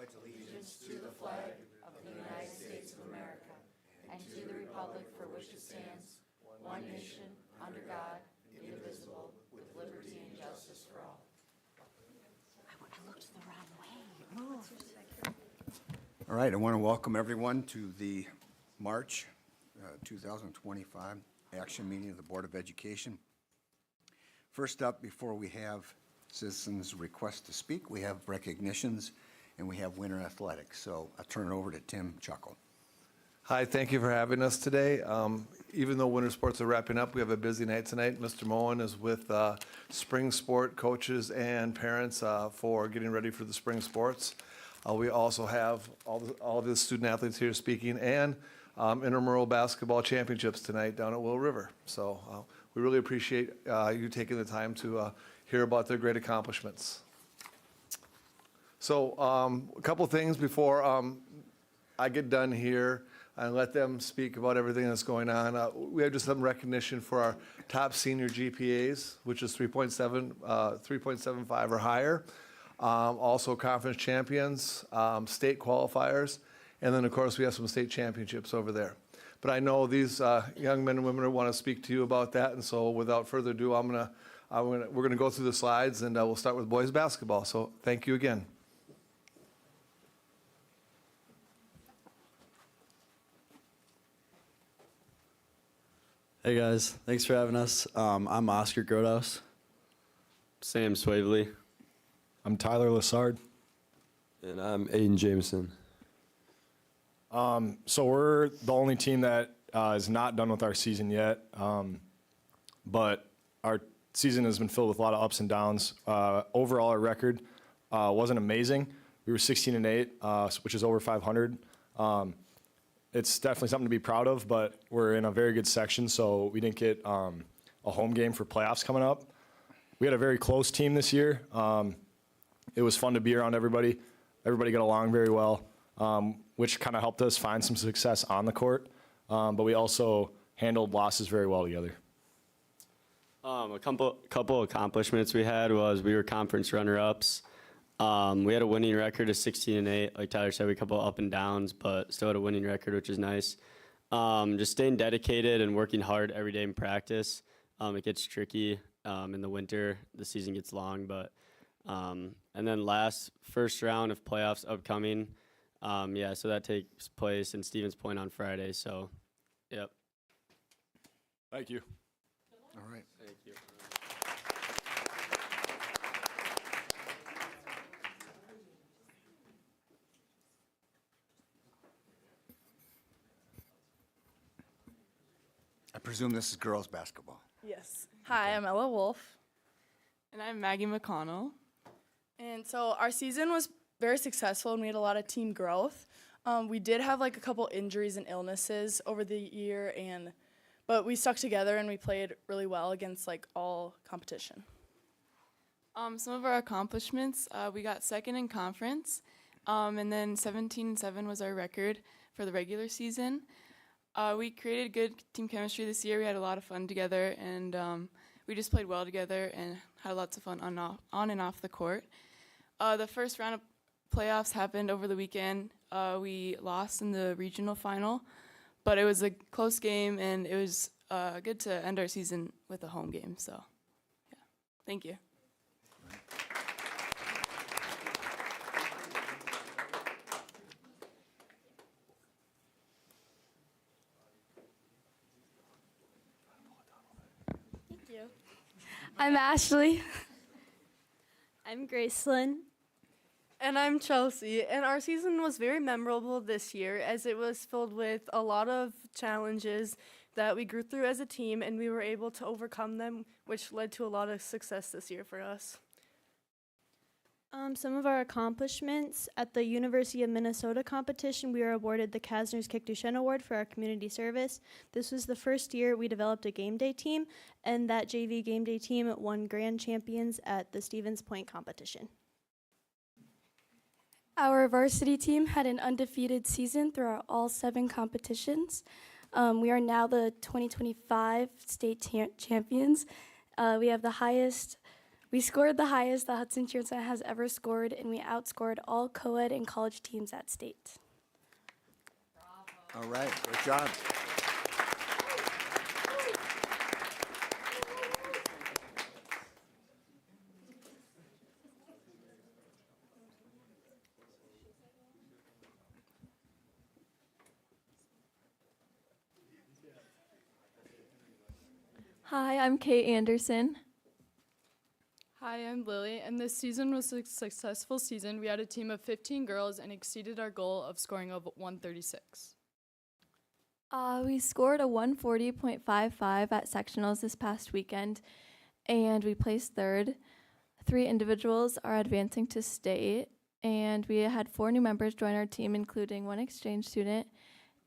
pledge allegiance to the flag of the United States of America and to the republic for which it stands, one nation, under God, indivisible, with liberty and justice for all. I looked the wrong way. Move. All right, I want to welcome everyone to the March 2025 action meeting of the Board of Education. First up, before we have citizens' request to speak, we have recognitions and we have winter athletics. So I'll turn it over to Tim Chuckle. Hi, thank you for having us today. Even though winter sports are wrapping up, we have a busy night tonight. Mr. Moen is with spring sport coaches and parents for getting ready for the spring sports. We also have all of the student athletes here speaking and intramural basketball championships tonight down at Will River. So we really appreciate you taking the time to hear about their great accomplishments. So a couple things before I get done here and let them speak about everything that's going on. We have just some recognition for our top senior GPAs, which is 3.75 or higher. Also conference champions, state qualifiers, and then of course we have some state championships over there. But I know these young men and women want to speak to you about that, and so without further ado, we're gonna go through the slides, and we'll start with boys basketball. So thank you again. Hey guys, thanks for having us. I'm Oscar Grodehouse. Sam Swavely. I'm Tyler Lassard. And I'm Aiden Jameson. So we're the only team that is not done with our season yet, but our season has been filled with a lot of ups and downs. Overall, our record wasn't amazing. We were 16-8, which is over 500. It's definitely something to be proud of, but we're in a very good section, so we didn't get a home game for playoffs coming up. We had a very close team this year. It was fun to be around everybody. Everybody got along very well, which kind of helped us find some success on the court, but we also handled losses very well together. A couple accomplishments we had was we were conference runner-ups. We had a winning record of 16-8. Like Tyler said, we had a couple up and downs, but still had a winning record, which is nice. Just staying dedicated and working hard every day in practice. It gets tricky in the winter. The season gets long, but and then first round of playoffs upcoming. So that takes place in Stevens Point on Friday. So, yep. Thank you. All right. Thank you. I presume this is girls basketball. Yes. Hi, I'm Ella Wolf. And I'm Maggie McConnell. And so our season was very successful and we had a lot of team growth. We did have like a couple injuries and illnesses over the year, but we stuck together and we played really well against like all competition. Some of our accomplishments, we got second in conference, and then 17-7 was our record for the regular season. We created good team chemistry this year. We had a lot of fun together, and we just played well together and had lots of fun on and off the court. The first round of playoffs happened over the weekend. We lost in the regional final, but it was a close game, and it was good to end our season with a home game. So, yeah, thank you. I'm Ashley. I'm Gracelyn. And I'm Chelsea. And our season was very memorable this year as it was filled with a lot of challenges that we grew through as a team, and we were able to overcome them, which led to a lot of success this year for us. Some of our accomplishments at the University of Minnesota competition, we were awarded the Kasner's Kick Duchenne Award for our community service. This was the first year we developed a game day team, and that JV game day team won grand champions at the Stevens Point competition. Our varsity team had an undefeated season throughout all 7 competitions. We are now the 2025 state champions. We have the highest We scored the highest the Hudson Cheer Center has ever scored, and we outscored all co-ed and college teams at state. All right, great job. Hi, I'm Kate Anderson. Hi, I'm Lily, and this season was a successful season. We had a team of 15 girls and exceeded our goal of scoring of 136. We scored a 140.55 at sectionals this past weekend, and we placed third. 3 individuals are advancing to state, and we had 4 new members join our team, including 1 exchange student.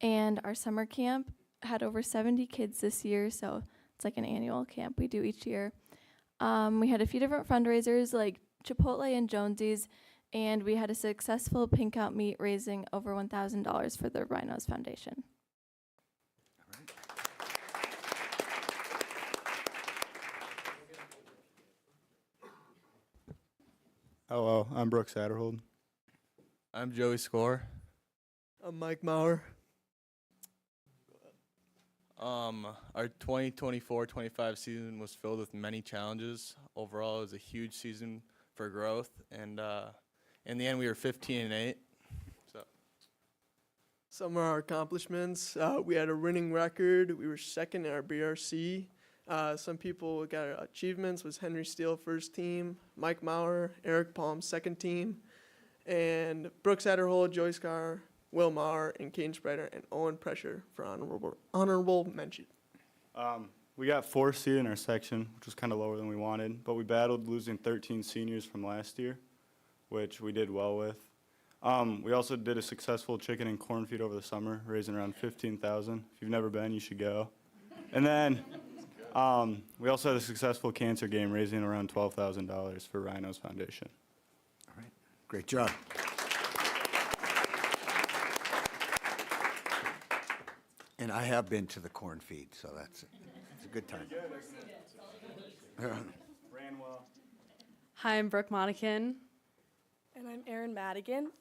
And our summer camp had over 70 kids this year, so it's like an annual camp we do each year. We had a few different fundraisers like Chipotle and Jonesy's, and we had a successful pink out meet raising over $1,000 for the Rhinos Foundation. Hello, I'm Brooks Satterhold. I'm Joey Score. I'm Mike Maurer. Our 2024-25 season was filled with many challenges. Overall, it was a huge season for growth, and in the end, we were 15-8. So, Some of our accomplishments, we had a winning record. We were second in our BRC. Some people got achievements was Henry Steele first team, Mike Maurer, Eric Palm second team, and Brooks Satterhold, Joey Scar, Will Maurer, and Kane Spreiter, and Owen Pressure for honorable mention. We got 4th seed in our section, which was kind of lower than we wanted, but we battled losing 13 seniors from last year, which we did well with. We also did a successful chicken and corn feed over the summer, raising around $15,000. If you've never been, you should go. And then we also had a successful cancer game, raising around $12,000 for Rhinos Foundation. All right, great job. And I have been to the corn feed, so it's a good time. Ran well. Hi, I'm Brooke Monacan. And I'm Erin Madigan.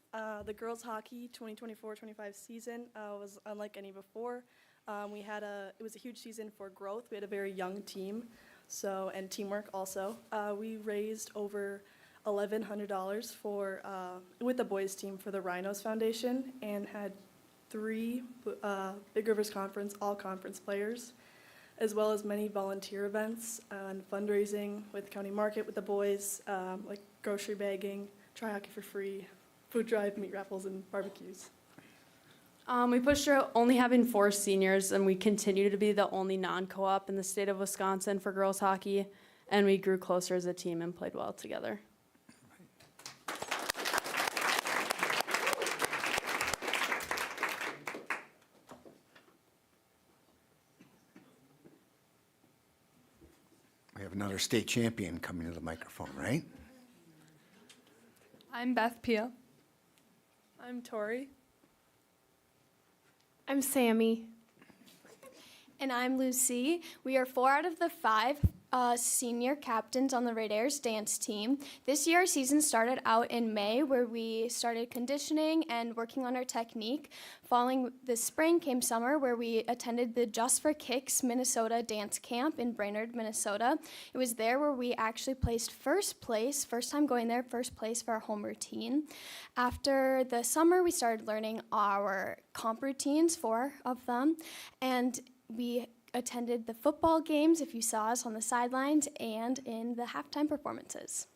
The girls hockey 2024-25 season was unlike any before. It was a huge season for growth. We had a very young team, and teamwork also. We raised over $1,100 for with the boys team for the Rhinos Foundation, and had 3 Big Rivers Conference all-conference players, as well as many volunteer events and fundraising with County Market with the boys, like grocery bagging, try hockey for free, food drive, meat raffles, and barbecues. We pushed through only having 4 seniors, and we continue to be the only non-co-op in the state of Wisconsin for girls hockey, and we grew closer as a team and played well together. We have another state champion coming to the microphone, right? I'm Beth Pia. I'm Tori. I'm Sammy. And I'm Lucy. We are 4 out of the 5 senior captains on the Red Airs dance team. This year, our season started out in May, where we started conditioning and working on our technique. Following the spring came summer, where we attended the Just for Kicks Minnesota dance camp in Brainerd, Minnesota. It was there where we actually placed first place for our home routine. After the summer, we started learning our comp routines, 4 of them, and we attended the football games, if you saw us on the sidelines, and in the halftime performances.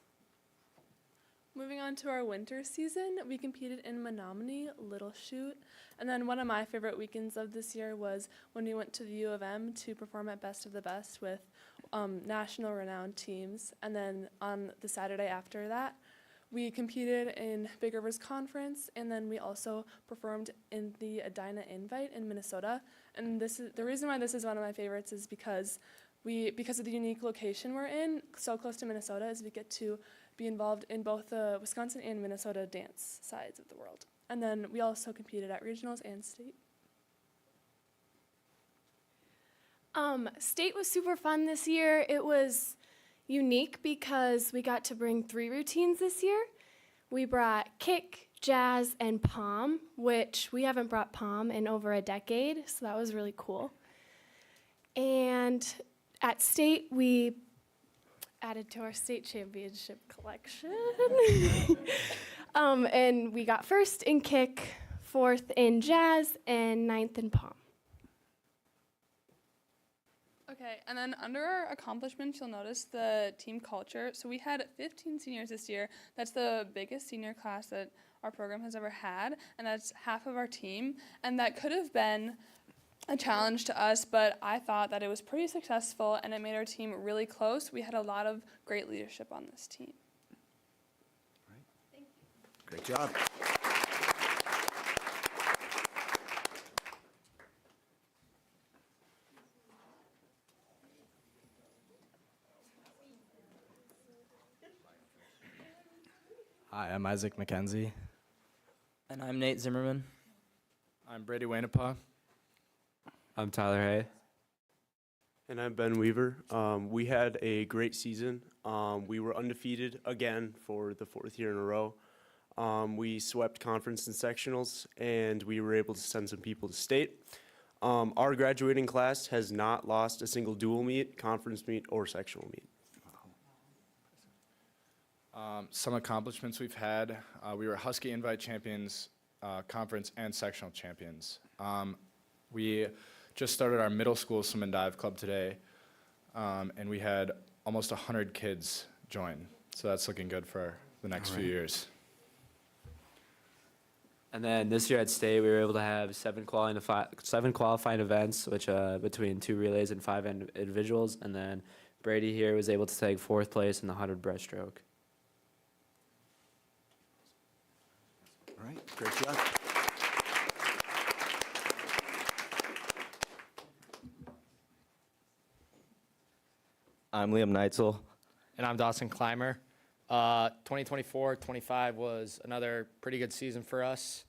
Moving on to our winter season, we competed in Menominee, Little Chute, and then one of my favorite weekends of this year was when we went to the U of M to perform at Best of the Best with national renowned teams. And then on the Saturday after that, we competed in Big Rivers Conference, and then we also performed in the Edina Invite in Minnesota. And this is the reason why this is one of my favorites is because of the unique location we're in, so close to Minnesota, is we get to be involved in both the Wisconsin and Minnesota dance sides of the world. And then we also competed at regionals and state. State was super fun this year. It was, unique because we got to bring 3 routines this year. We brought kick, jazz, and pom, which we haven't brought pom in over a decade, so that was really cool. And at state, we added to our state championship collection. And we got 1st in kick, 4th in jazz, and 9th in pom. Okay, and then under our accomplishments, you'll notice the team culture. So we had 15 seniors this year. That's the biggest senior class that our program has ever had, and that's half of our team. And that could have been a challenge to us, but I thought that it was pretty successful, and it made our team really close. We had a lot of great leadership on this team. Great job. Hi, I'm Isaac McKenzie. And I'm Nate Zimmerman. I'm Brady Wainapa. I'm Tyler Hay. And I'm Ben Weaver. We had a great season. We were undefeated again for the 4th year in a row. We swept conference and sectionals, and we were able to send some people to state. Our graduating class has not lost a single dual meet, conference meet, or sectional meet. Some accomplishments we've had, we were Husky Invite champions, conference and sectional champions. We just started our middle school swim and dive club today, and we had almost 100 kids join. So that's looking good for the next few years. And then this year at state, we were able to have 7 qualifying events, which between 2 relays and 5 individuals. And then Brady here was able to take 4th place in the 100 breaststroke. All right, great job. I'm Liam Neitzel. And I'm Dawson Clymer. 2024-25 was another pretty good season for us.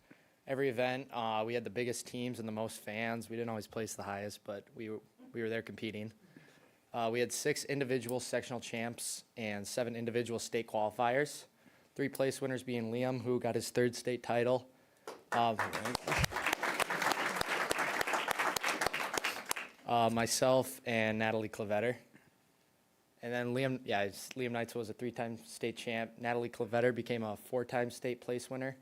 Every event, we had the biggest teams and the most fans. We didn't always place the highest, but we were there competing. We had 6 individual sectional champs and 7 individual state qualifiers. 3 place winners being Liam, who got his 3rd state title. Myself and Natalie Clavetter. And then Liam Neitzel was a 3-time state champ. Natalie Clavetter became a 4-time state place winner.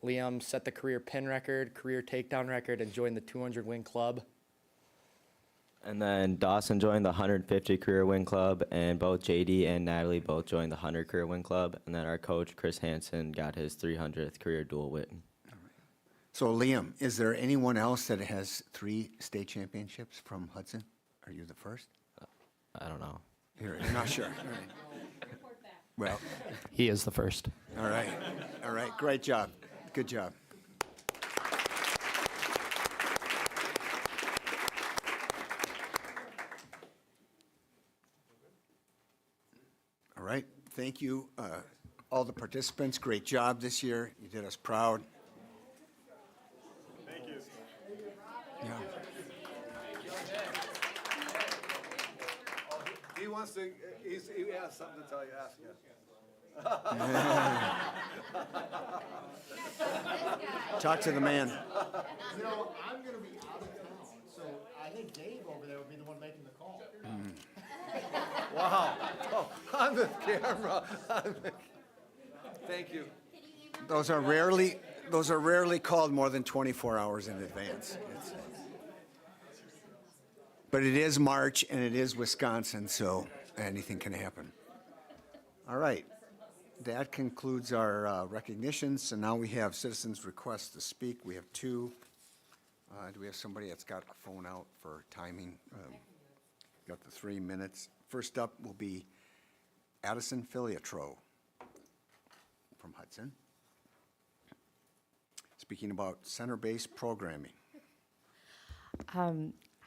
Liam set the career pin record, career takedown record, and joined the 200 win club. And then Dawson joined the 150 career win club, and both JD and Natalie both joined the 100 career win club. And then our coach, Chris Hansen, got his 300th career dual win. So Liam, is there anyone else that has 3 state championships from Hudson? Are you the first? I don't know. You're not sure. All right. Well, he is the first. All right. All right. Great job. Good job. All right. Thank you, all the participants. Great job this year. You did us proud. Thank you. Yeah. He wants to, he has something to tell you, ask him. Talk to the man. You know, I'm going to be out of town, so I think Dave over there would be the one making the call. Wow. Oh, on the camera. Thank you. Those are rarely called more than 24 hours in advance. But it is March and it is Wisconsin, so anything can happen. All right. That concludes our recognitions. So now we have citizens' requests to speak. We have 2. Do we have somebody that's got a phone out for timing? Got the 3 minutes. First up will be Addison Filiatro from Hudson, speaking about center-based programming.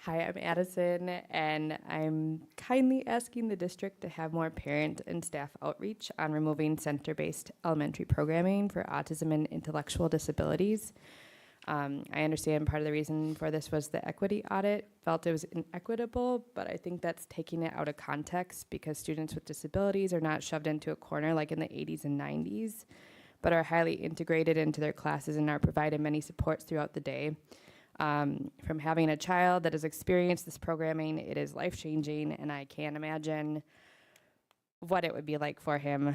Hi, I'm Addison, and I'm kindly asking the district to have more parent and staff outreach on removing center-based elementary programming for autism and intellectual disabilities. I understand part of the reason for this was the equity audit felt it was inequitable, but I think that's taking it out of context because students with disabilities are not shoved into a corner like in the 80s and 90s, but are highly integrated into their classes and are provided many supports throughout the day. From having a child that has experienced this programming, it is life-changing, and I can't imagine what it would be like for him.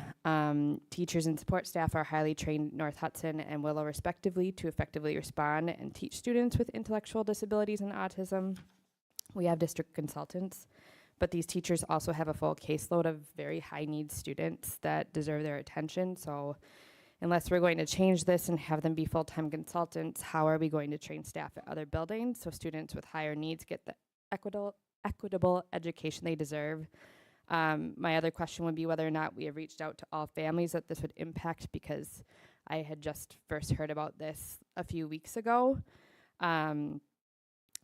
Teachers and support staff are highly trained at North Hudson and Willow respectively to effectively respond and teach students with intellectual disabilities and autism. We have district consultants, but these teachers also have a full caseload of very high needs students that deserve their attention. So unless we're going to change this and have them be full-time consultants, how are we going to train staff at other buildings so students with higher needs get the equitable education they deserve? My other question would be whether or not we have reached out to all families that this would impact, because I had just first heard about this a few weeks ago.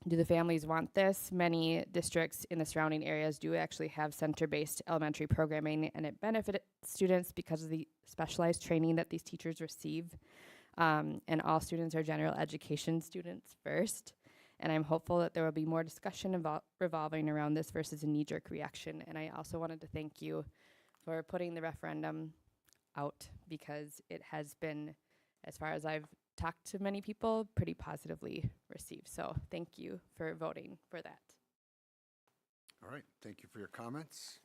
Do the families want this? Many districts in the surrounding areas do actually have center-based elementary programming, and it benefits students because of the specialized training that these teachers receive. And all students are general education students first. And I'm hopeful that there will be more discussion revolving around this versus a knee-jerk reaction. And I also wanted to thank you for putting the referendum out, because it has been, as far as I've talked to many people, pretty positively received. So thank you for voting for that. All right, thank you for your comments.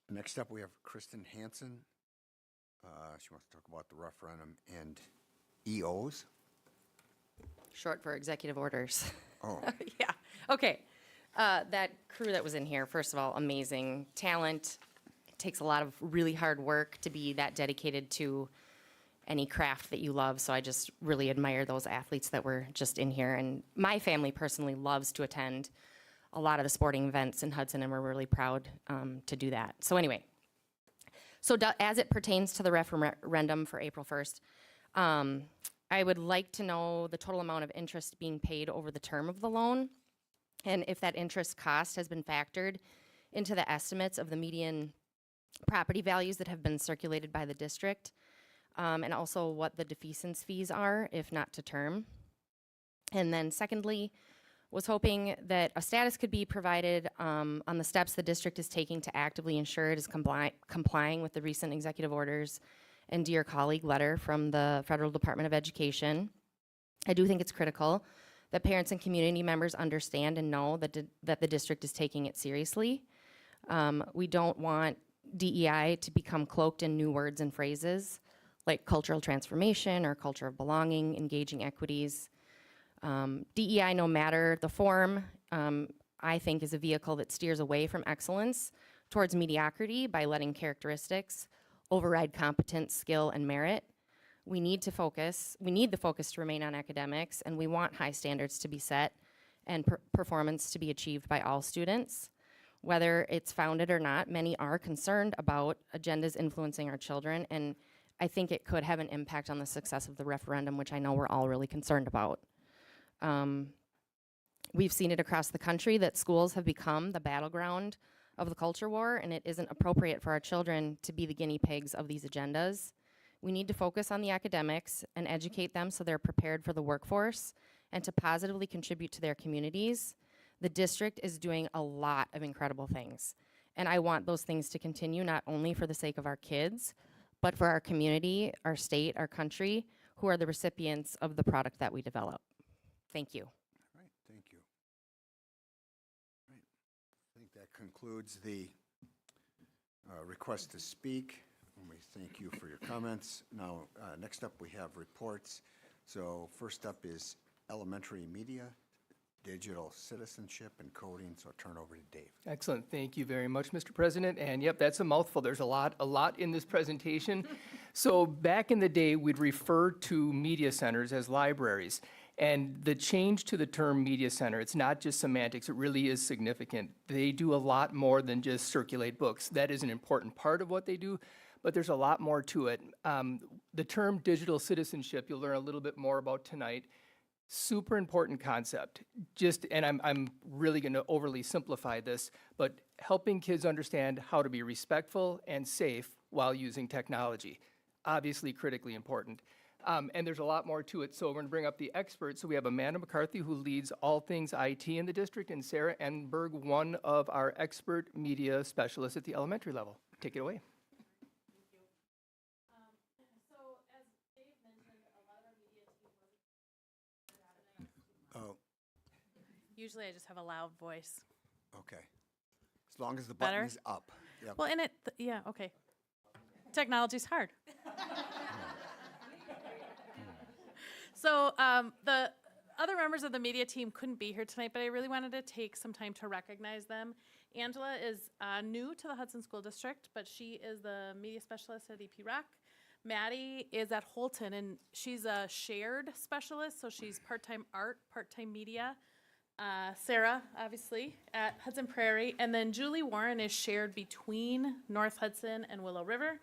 Next up, we have Kristen Hansen. She wants to talk about the referendum and EOs. Short for executive orders. Oh. Yeah. Okay. That crew that was in here, first of all, amazing talent. It takes a lot of really hard work to be that dedicated to any craft that you love. So I just really admire those athletes that were just in here. And my family personally loves to attend a lot of the sporting events in Hudson, and we're really proud to do that. So anyway, so as it pertains to the referendum for April 1st, I would like to know the total amount of interest being paid over the term of the loan, and if that interest cost has been factored into the estimates of the median property values that have been circulated by the district, and also what the defeasance fees are, if not to term. And then secondly, was hoping that a status could be provided on the steps the district is taking to actively ensure it is complying with the recent executive orders and dear colleague letter from the Federal Department of Education. I do think it's critical that parents and community members understand and know that the district is taking it seriously. We don't want DEI to become cloaked in new words and phrases like cultural transformation or culture of belonging, engaging equities. DEI, no matter the form, I think is a vehicle that steers away from excellence towards mediocrity by letting characteristics override competence, skill, and merit. We need the focus to remain on academics, and we want high standards to be set and performance to be achieved by all students. Whether it's founded or not, many are concerned about agendas influencing our children, and I think it could have an impact on the success of the referendum, which I know we're all really concerned about. We've seen it across the country that schools have become the battleground of the culture war, and it isn't appropriate for our children to be the guinea pigs of these agendas. We need to focus on the academics and educate them so they're prepared for the workforce and to positively contribute to their communities. The district is doing a lot of incredible things, and I want those things to continue, not only for the sake of our kids, but for our community, our state, our country, who are the recipients of the product that we develop. Thank you. All right, thank you. All right, I think that concludes the request to speak. And we thank you for your comments. Now, next up we have reports. So first up is elementary media, digital citizenship, and coding. So I'll turn over to Dave. Excellent. Thank you very much, Mr. President. And yep, that's a mouthful. There's a lot in this presentation. So back in the day, we'd refer to media centers as libraries. And the change to the term media center, it's not just semantics, it really is significant. They do a lot more than just circulate books. That is an important part of what they do, but there's a lot more to it. The term digital citizenship, you'll learn a little bit more about tonight. Super important concept. And I'm really gonna overly simplify this, but helping kids understand how to be respectful and safe while using technology. Obviously critically important. And there's a lot more to it. So we're going to bring up the experts. So we have Amanda McCarthy, who leads all things IT in the district, and Sarah Enberg, one of our expert media specialists at the elementary level. Take it away. Oh, Usually I just have a loud voice. okay. As long as the Better? button is up. Yep. Well, in it, yeah, okay. Technology's hard. So the other members of the media team couldn't be here tonight, but I really wanted to take some time to recognize them. Angela is new to the Hudson School District, but she is the media specialist at EP Rock. Maddie is at Holton, and she's a shared specialist, so she's part-time art, part-time media. Sarah, obviously, at Hudson Prairie. And then Julie Warren is shared between North Hudson and Willow River.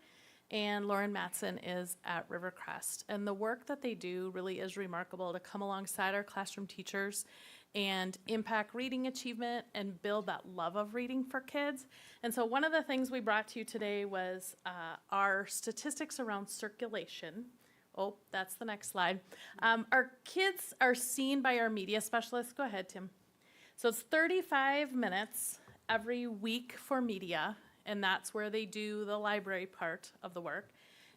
And Lauren Matson is at Rivercrest. And the work that they do really is remarkable to come alongside our classroom teachers and impact reading achievement and build that love of reading for kids. And so one of the things we brought to you today was our statistics around circulation. Oh, that's the next slide. Our kids are seen by our media specialists. Go ahead, Tim. So it's 35 minutes every week for media, and that's where they do the library part of the work.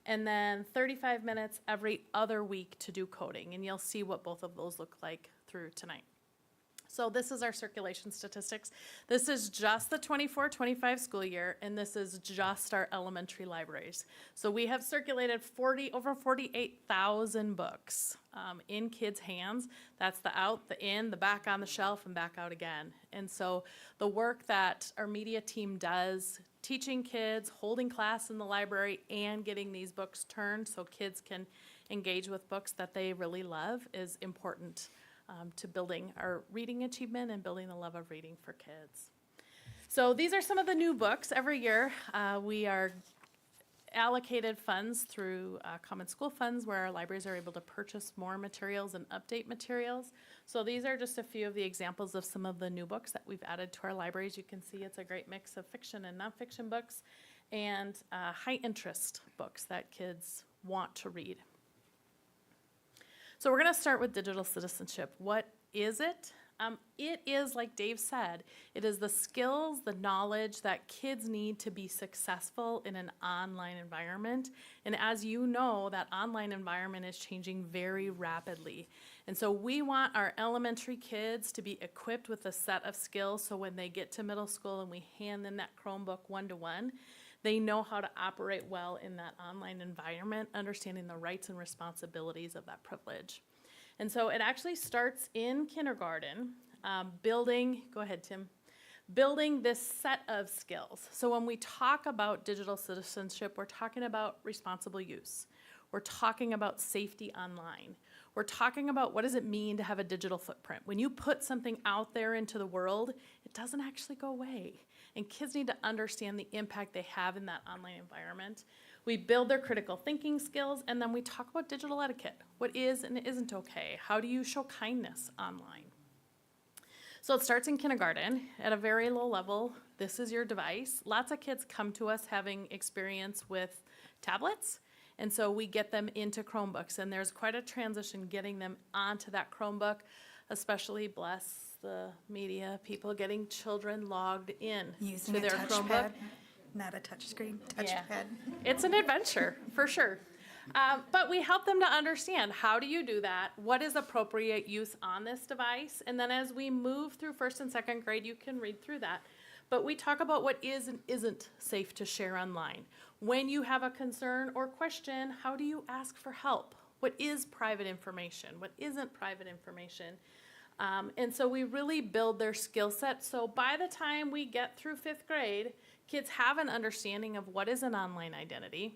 And then 35 minutes every other week to do coding, and you'll see what both of those look like through tonight. So this is our circulation statistics. This is just the 24-25 school year, and this is just our elementary libraries. So we have circulated over 48,000 books in kids' hands. That's the out, the in, the back on the shelf, and back out again. And so the work that our media team does, teaching kids, holding class in the library, and getting these books turned so kids can engage with books that they really love is important. To building our reading achievement and building the love of reading for kids. So these are some of the new books. Every year we are allocated funds through Common School funds where our libraries are able to purchase more materials and update materials. So these are just a few of the examples of some of the new books that we've added to our libraries. You can see it's a great mix of fiction and nonfiction books and high interest books that kids want to read. So we're going to start with digital citizenship. What is it? It is, like Dave said, it is the skills, the knowledge that kids need to be successful in an online environment. And as you know, that online environment is changing very rapidly. And so we want our elementary kids to be equipped with a set of skills so when they get to middle school and we hand them that Chromebook one-to-one, they know how to operate well in that online environment, understanding the rights and responsibilities of that privilege. And so it actually starts in kindergarten, building this set of skills. So when we talk about digital citizenship, we're talking about responsible use. We're talking about safety online. We're talking about what does it mean to have a digital footprint. When you put something out there into the world, it doesn't actually go away. And kids need to understand the impact they have in that online environment. We build their critical thinking skills, and then we talk about digital etiquette. What is and isn't okay? How do you show kindness online? So it starts in kindergarten at a very low level. This is your device. Lots of kids come to us having experience with tablets, and so we get them into Chromebooks, and there's quite a transition getting them onto that Chromebook, especially bless the media people getting children logged in Using to a their touchpad, Chromebook. not a touchscreen, Yeah. touchpad. It's an adventure, for sure. But we help them to understand, how do you do that? What is appropriate use on this device? And then as we move through first and second grade, you can read through that. But we talk about what is and isn't safe to share online. When you have a concern or question, how do you ask for help? What is private information? What isn't private information? And so we really build their skill set. So by the time we get through 5th grade, kids have an understanding of what is an online identity.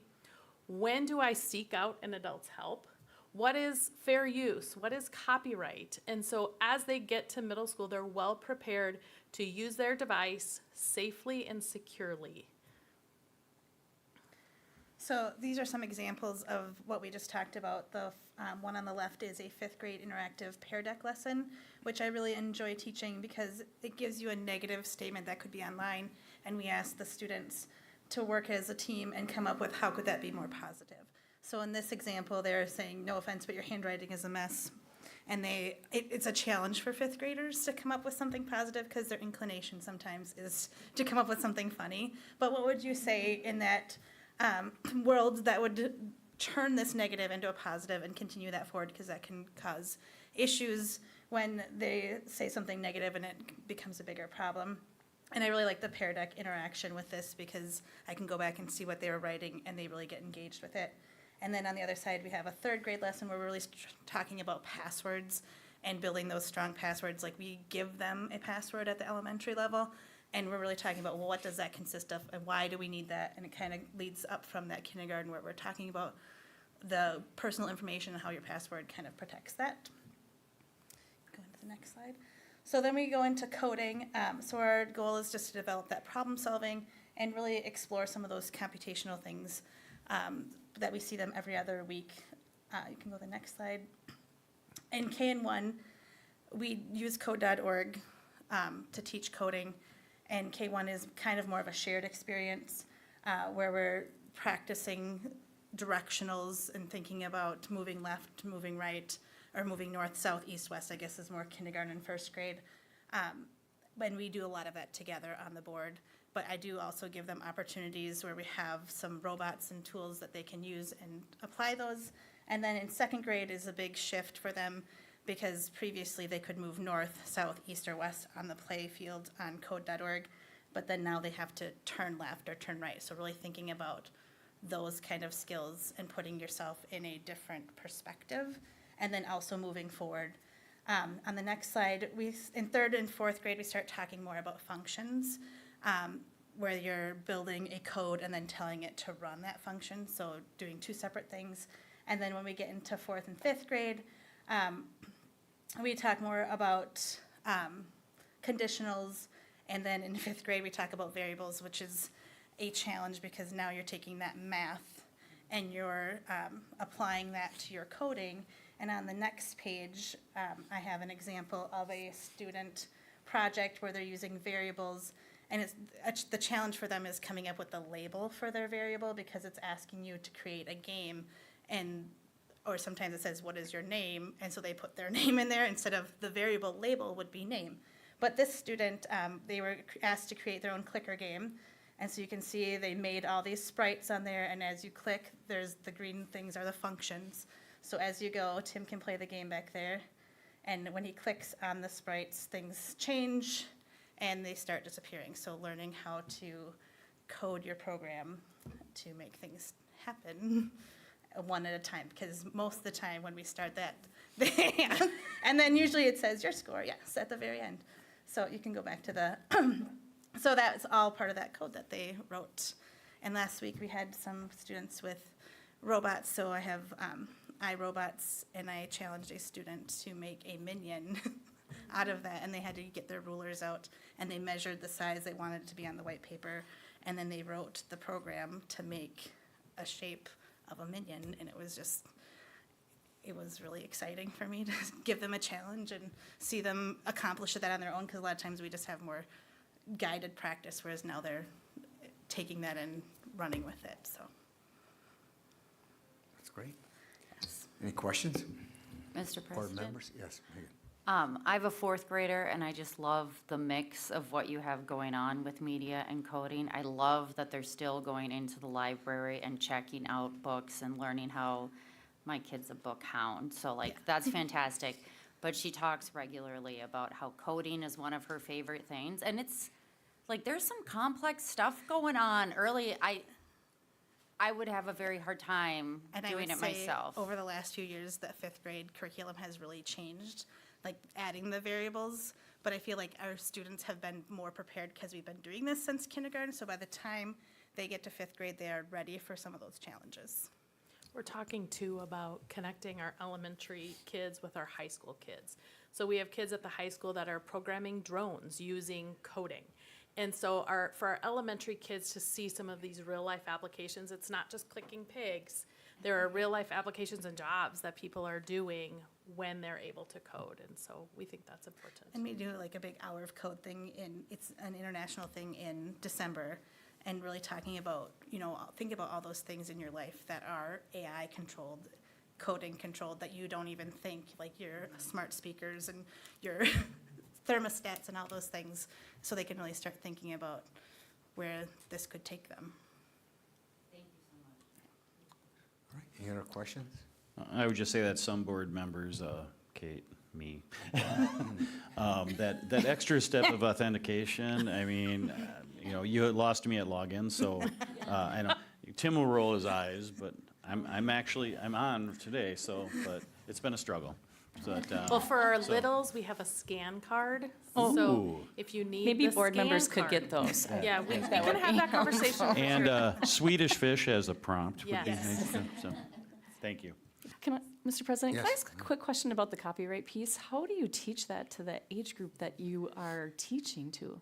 When do I seek out an adult's help? What is fair use? What is copyright? And so as they get to middle school, they're well prepared to use their device safely and securely. So these are some examples of what we just talked about. The one on the left is a 5th grade interactive Pear Deck lesson, which I really enjoy teaching because it gives you a negative statement that could be online, and we ask the students to work as a team and come up with how could that be more positive. So in this example, they're saying, no offense, but your handwriting is a mess. And it's a challenge for fifth graders to come up with something positive because their inclination sometimes is to come up with something funny. But what would you say in that world that would turn this negative into a positive and continue that forward, because that can cause issues when they say something negative and it becomes a bigger problem. And I really like the Pear Deck interaction with this because I can go back and see what they were writing and they really get engaged with it. And then on the other side, we have a third grade lesson where we're really talking about passwords and building those strong passwords. Like, we give them a password at the elementary level, and we're really talking about, well, what does that consist of and why do we need that? And it kind of leads up from that kindergarten where we're talking about the personal information and how your password kind of protects that. Go into the next slide. So then we go into coding. So our goal is just to develop that problem solving and really explore some of those computational things that we see them every other week. You can go to the next slide. In K1, we use code.org to teach coding, and K1 is kind of more of a shared experience where we're practicing directionals and thinking about moving left, moving right, or moving north, south, east, west, I guess is more kindergarten and first grade. And we do a lot of that together on the board. But I do also give them opportunities where we have some robots and tools that they can use and apply those. And then in second grade is a big shift for them because previously they could move north, south, east, or west on the play field on code.org. But then now they have to turn left or turn right. So really thinking about those kind of skills and putting yourself in a different perspective. And then also moving forward. On the next slide, in third and fourth grade, we start talking more about functions. Where you're building a code and then telling it to run that function, so doing two separate things. And then when we get into fourth and fifth grade, we talk more about conditionals, and then in fifth grade we talk about variables, which is a challenge because now you're taking that math and you're applying that to your coding. And on the next page, I have an example of a student project where they're using variables. And the challenge for them is coming up with the label for their variable because it's asking you to create a game, or sometimes it says, what is your name? And so they put their name in there instead of the variable label would be name. But this student, they were asked to create their own clicker game. And so you can see they made all these sprites on there, and as you click, there's the green things are the functions. So as you go, Tim can play the game back there. And when he clicks on the sprites, things change and they start disappearing. So learning how to code your program to make things happen one at a time, because most of the time when we start that, and then usually it says your score, yes, at the very end. So you can go back to the, so that's all part of that code that they wrote. And last week we had some students with robots, so I have iRobots, and I challenged a student to make a minion out of that, and they had to get their rulers out, and they measured the size they wanted it to be on the white paper, and then they wrote the program to make a shape of a minion, and it was really exciting for me to give them a challenge and see them accomplish that on their own, because a lot of times we just have more guided practice, whereas now they're taking that and running with it, so. That's great. Yes. Any questions? Mr. Board President? members? Yes, Megan. I have a fourth grader, and I just love the mix of what you have going on with media and coding. I love that they're still going into the library and checking out books and learning how my kid's a book hound. So, that's fantastic. But she talks regularly about how coding is one of her favorite things. And it's, there's some complex stuff going on early. I would have a very hard time doing it myself. Over the last few years, the fifth grade curriculum has really changed, adding the variables. But I feel like our students have been more prepared because we've been doing this since kindergarten. So by the time they get to fifth grade, they are ready for some of those challenges. We're talking too about connecting our elementary kids with our high school kids. So we have kids at the high school that are programming drones using coding. And so for our elementary kids to see some of these real life applications, it's not just clicking pigs. There are real life applications and jobs that people are doing when they're able to code. And so we think that's important. And we do a big hour of code thing it's an international thing in December. and really talking about, think about all those things in your life that are AI controlled, coding controlled, that you don't even think, like your smart speakers and your thermostats and all those things, so they can really start thinking about where this could take them. Any other questions? I would just say that some board members, Kate, me, that extra step of authentication, I mean, you had lost me at login, so I know Tim will roll his eyes, but I'm on today, but it's been a struggle. Well, for our littles, we have a scan card. Oh. So Ooh. if you need Maybe the board scan members could card- get those. Yeah, we can have that conversation. for And sure. Swedish fish as a prompt would be Yes. nice. So, thank you. Can I, Mr. President, can I Yes. ask a quick question about the copyright piece? How do you teach that to the age group that you are teaching to?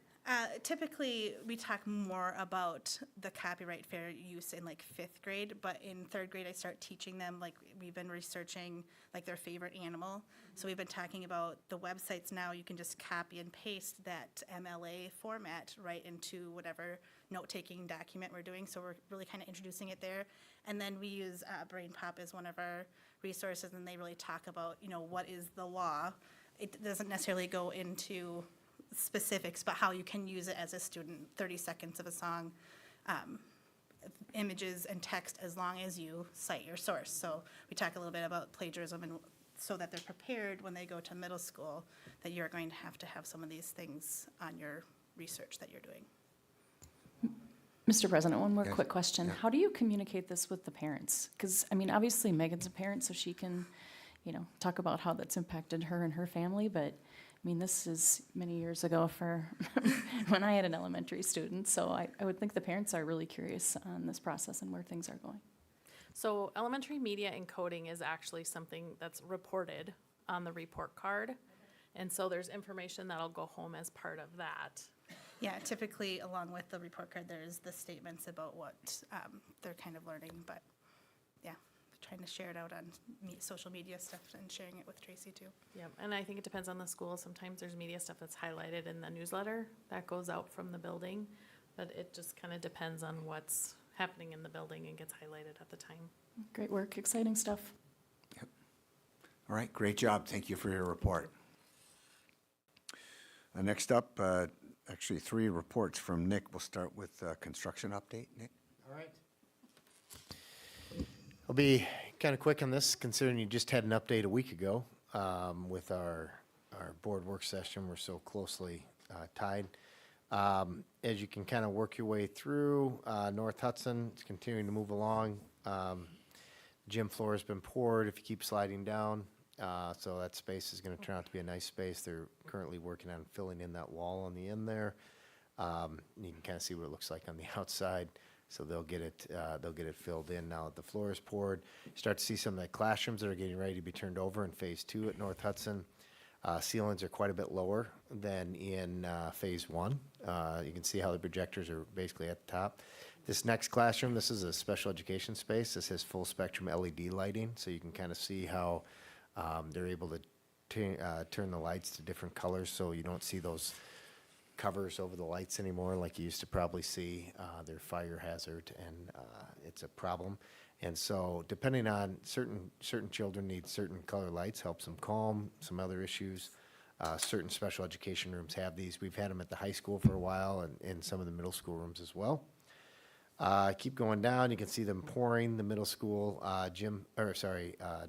Typically, we talk more about the copyright fair use in like 5th grade, but in 3rd grade, I start teaching them, like, we've been researching like their favorite animal. So we've been talking about the websites now, you can just copy and paste that MLA format right into whatever note-taking document we're doing. So we're really kind of introducing it there. And then we use Brain Pop as one of our resources, and they really talk about, what is the law. It doesn't necessarily go into specifics, but how you can use it as a student, 30 seconds of a song, images and text, as long as you cite your source. So we talk a little bit about plagiarism, and so that they're prepared when they go to middle school, that you're going to have some of these things on your research that you're doing. Mr. President, one more Yes. quick question. Yeah. How do you communicate this with the parents? Because, I mean, obviously Megan's a parent, so she can, talk about how that's impacted her and her family, but, I mean, this is many years ago for when I had an elementary student, so I would think the parents are really curious on this process and where things are going. So elementary media and coding is actually something that's reported on the report card. And so there's information that'll go home as part of that. Yeah, typically along with the report card, there's the statements about what they're kind of learning, but yeah, trying to share it out on social media stuff and sharing it with Tracy too. Yeah, and I think it depends on the school. Sometimes there's media stuff that's highlighted in the newsletter that goes out from the building, but it just kind of depends on what's happening in the building and gets highlighted at the time. Great work, exciting stuff. All right, great job. Thank you for your report. Next up, actually 3 reports from Nick. We'll start with construction update. Nick? All right. I'll be kind of quick on this, considering you just had an update a week ago with our board work session. We're so closely tied. As you can kind of work your way through, North Hudson is continuing to move along. Gym floor has been poured if you keep sliding down. So that space is going to turn out to be a nice space. They're currently working on filling in that wall on the end there. You can kind of see what it looks like on the outside. So they'll get it filled in now that the floor is poured. Start to see some of the classrooms that are getting ready to be turned over in phase 2 at North Hudson. Ceilings are quite a bit lower than in phase 1. You can see how the projectors are basically at the top. This next classroom, this is a special education space. This has full spectrum LED lighting, so you can kind of see how they're able to turn the lights to different colors, so you don't see those covers over the lights anymore like you used to probably see. They're fire hazard, and it's a problem. And so depending on certain children need certain color lights, helps them calm some other issues. Certain special education rooms have these. We've had them at the high school for a while and in some of the middle school rooms as well. Keep going down, you can see them pouring the middle school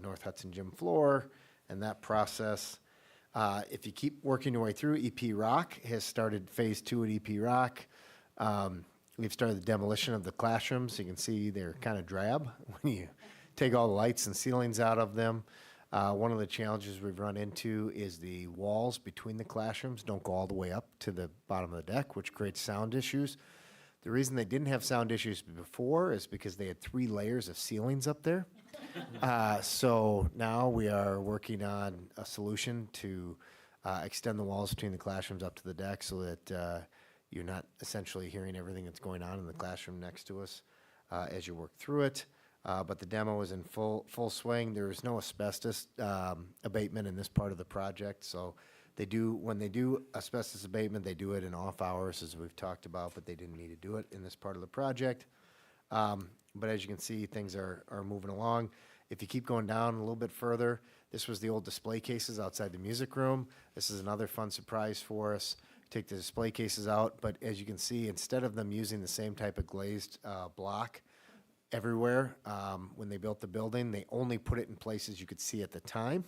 North Hudson gym floor and that process. If you keep working your way through, EP Rock has started phase 2 at EP Rock. We've started the demolition of the classrooms. You can see they're kind of drab when you take all the lights and ceilings out of them. One of the challenges we've run into is the walls between the classrooms don't go all the way up to the bottom of the deck, which creates sound issues. The reason they didn't have sound issues before is because they had 3 layers of ceilings up there. So now we are working on a solution to extend the walls between the classrooms up to the deck so that you're not essentially hearing everything that's going on in the classroom next to us as you work through it. But the demo is in full swing. There is no asbestos abatement in this part of the project, so When they do asbestos abatement, they do it in off hours, as we've talked about, but they didn't need to do it in this part of the project. But as you can see, things are moving along. If you keep going down a little bit further, this was the old display cases outside the music room. This is another fun surprise for us. Take the display cases out, but as you can see, instead of them using the same type of glazed block everywhere, when they built the building, they only put it in places you could see at the time.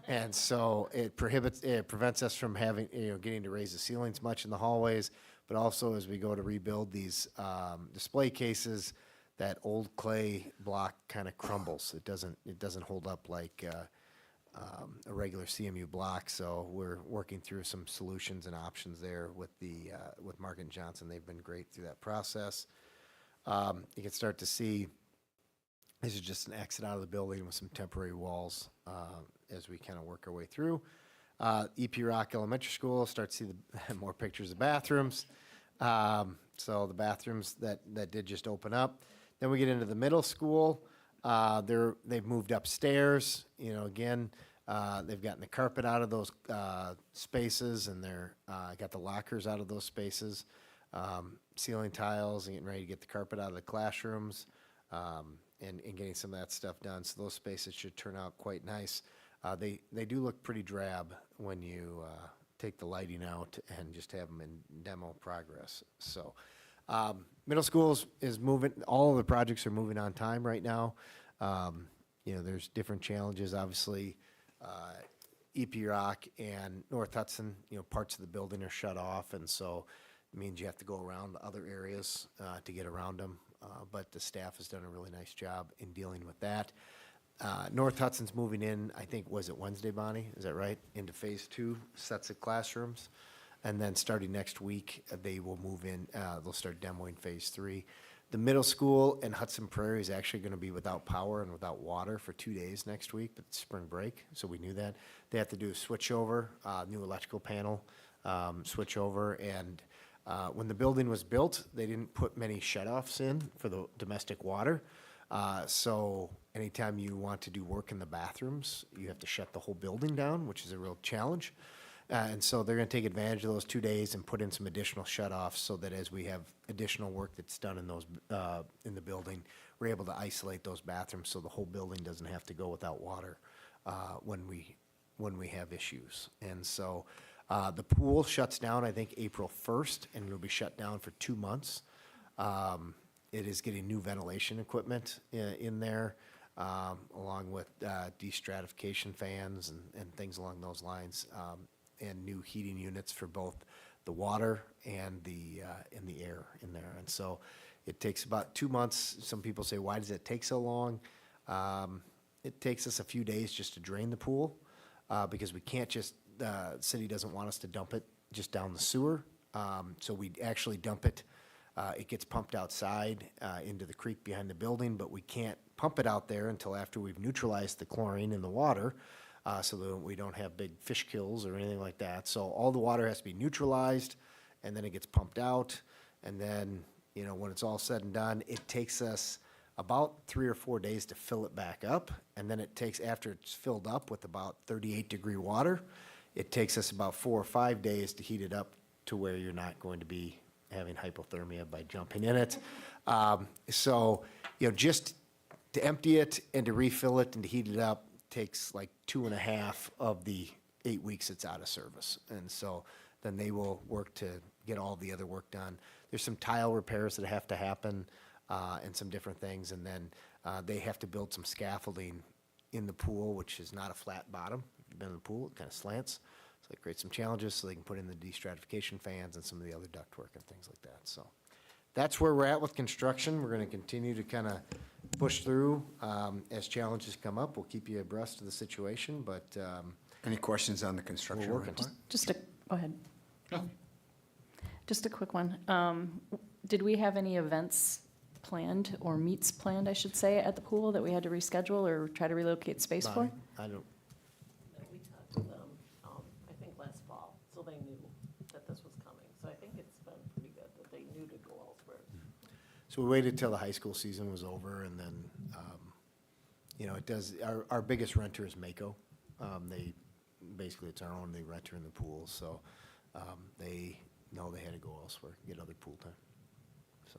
And so it prevents us from having, getting to raise the ceilings much in the hallways, but also as we go to rebuild these display cases, that old clay block kind of crumbles. It doesn't hold up like a regular CMU block. So we're working through some solutions and options there with Mark and Johnson. They've been great through that process. You can start to see this is just an exit out of the building with some temporary walls as we kind of work our way through. EP Rock Elementary School, start to see more pictures of bathrooms. So the bathrooms that did just open up. Then we get into the middle school. They've moved upstairs. Again, they've gotten the carpet out of those spaces, and they're got the lockers out of those spaces. Ceiling tiles, and getting ready to get the carpet out of the classrooms, and getting some of that stuff done. So those spaces should turn out quite nice. They do look pretty drab when you take the lighting out and just have them in demo progress. So middle school is moving. All of the projects are moving on time right now. There's different challenges. Obviously, EP Rock and North Hudson, parts of the building are shut off, and so it means you have to go around other areas to get around them. But the staff has done a really nice job in dealing with that. North Hudson's moving in, I think, was it Wednesday, Bonnie? Is that right? Into phase 2 sets of classrooms. And then starting next week, they will move in, they'll start demoing phase 3. The middle school in Hudson Prairie is actually going to be without power and without water for 2 days next week, but it's spring break, so we knew that. They have to do a switchover, new electrical panel switchover, and when the building was built, they didn't put many shutoffs in for the domestic water. So anytime you want to do work in the bathrooms, you have to shut the whole building down, which is a real challenge. And so they're going to take advantage of those 2 days and put in some additional shutoffs so that as we have additional work that's done in those in the building, we're able to isolate those bathrooms so the whole building doesn't have to go without water when we have issues. And so the pool shuts down, I think, April 1st, and it'll be shut down for 2 months. It is getting new ventilation equipment in there, along with destratification fans and things along those lines, and new heating units for both the water and the air in there. And so it takes about 2 months. Some people say, why does it take so long? It takes us a few days just to drain the pool because we can't just, the city doesn't want us to dump it just down the sewer. So we actually dump it. It gets pumped outside into the creek behind the building, but we can't pump it out there until after we've neutralized the chlorine in the water, so that we don't have big fish kills or anything like that. So all the water has to be neutralized, and then it gets pumped out. And then, when it's all said and done, it takes us about 3 or 4 days to fill it back up. And then it takes, after it's filled up with about 38-degree water, it takes us about 4 or 5 days to heat it up to where you're not going to be having hypothermia by jumping in it. So, just to empty it and to refill it and to heat it up takes like 2.5 of the 8 weeks it's out of service. And so then they will work to get all the other work done. There's some tile repairs that have to happen and some different things. And then they have to build some scaffolding in the pool, which is not a flat bottom. If you've been in the pool, it kind of slants. So it creates some challenges so they can put in the destratification fans and some of the other ductwork and things like that. So that's where we're at with construction. We're going to continue to kind of push through. As challenges come up, we'll keep you abreast of the situation, but Any questions on the construction we're working. report? Go ahead. Just a quick one. Did we have any events planned, or meets planned, I should say, at the pool that we had to reschedule or try to relocate space for? Bonnie, I don't, We talked to them, I think last fall, so they knew that this was coming. So I think it's been pretty good that they knew to go elsewhere. so we waited till the high school season was over, and then, it does, our biggest renter is Mako. They basically it's our own, they rent her in the pool, so, they know they had to go elsewhere, get other pool time, so.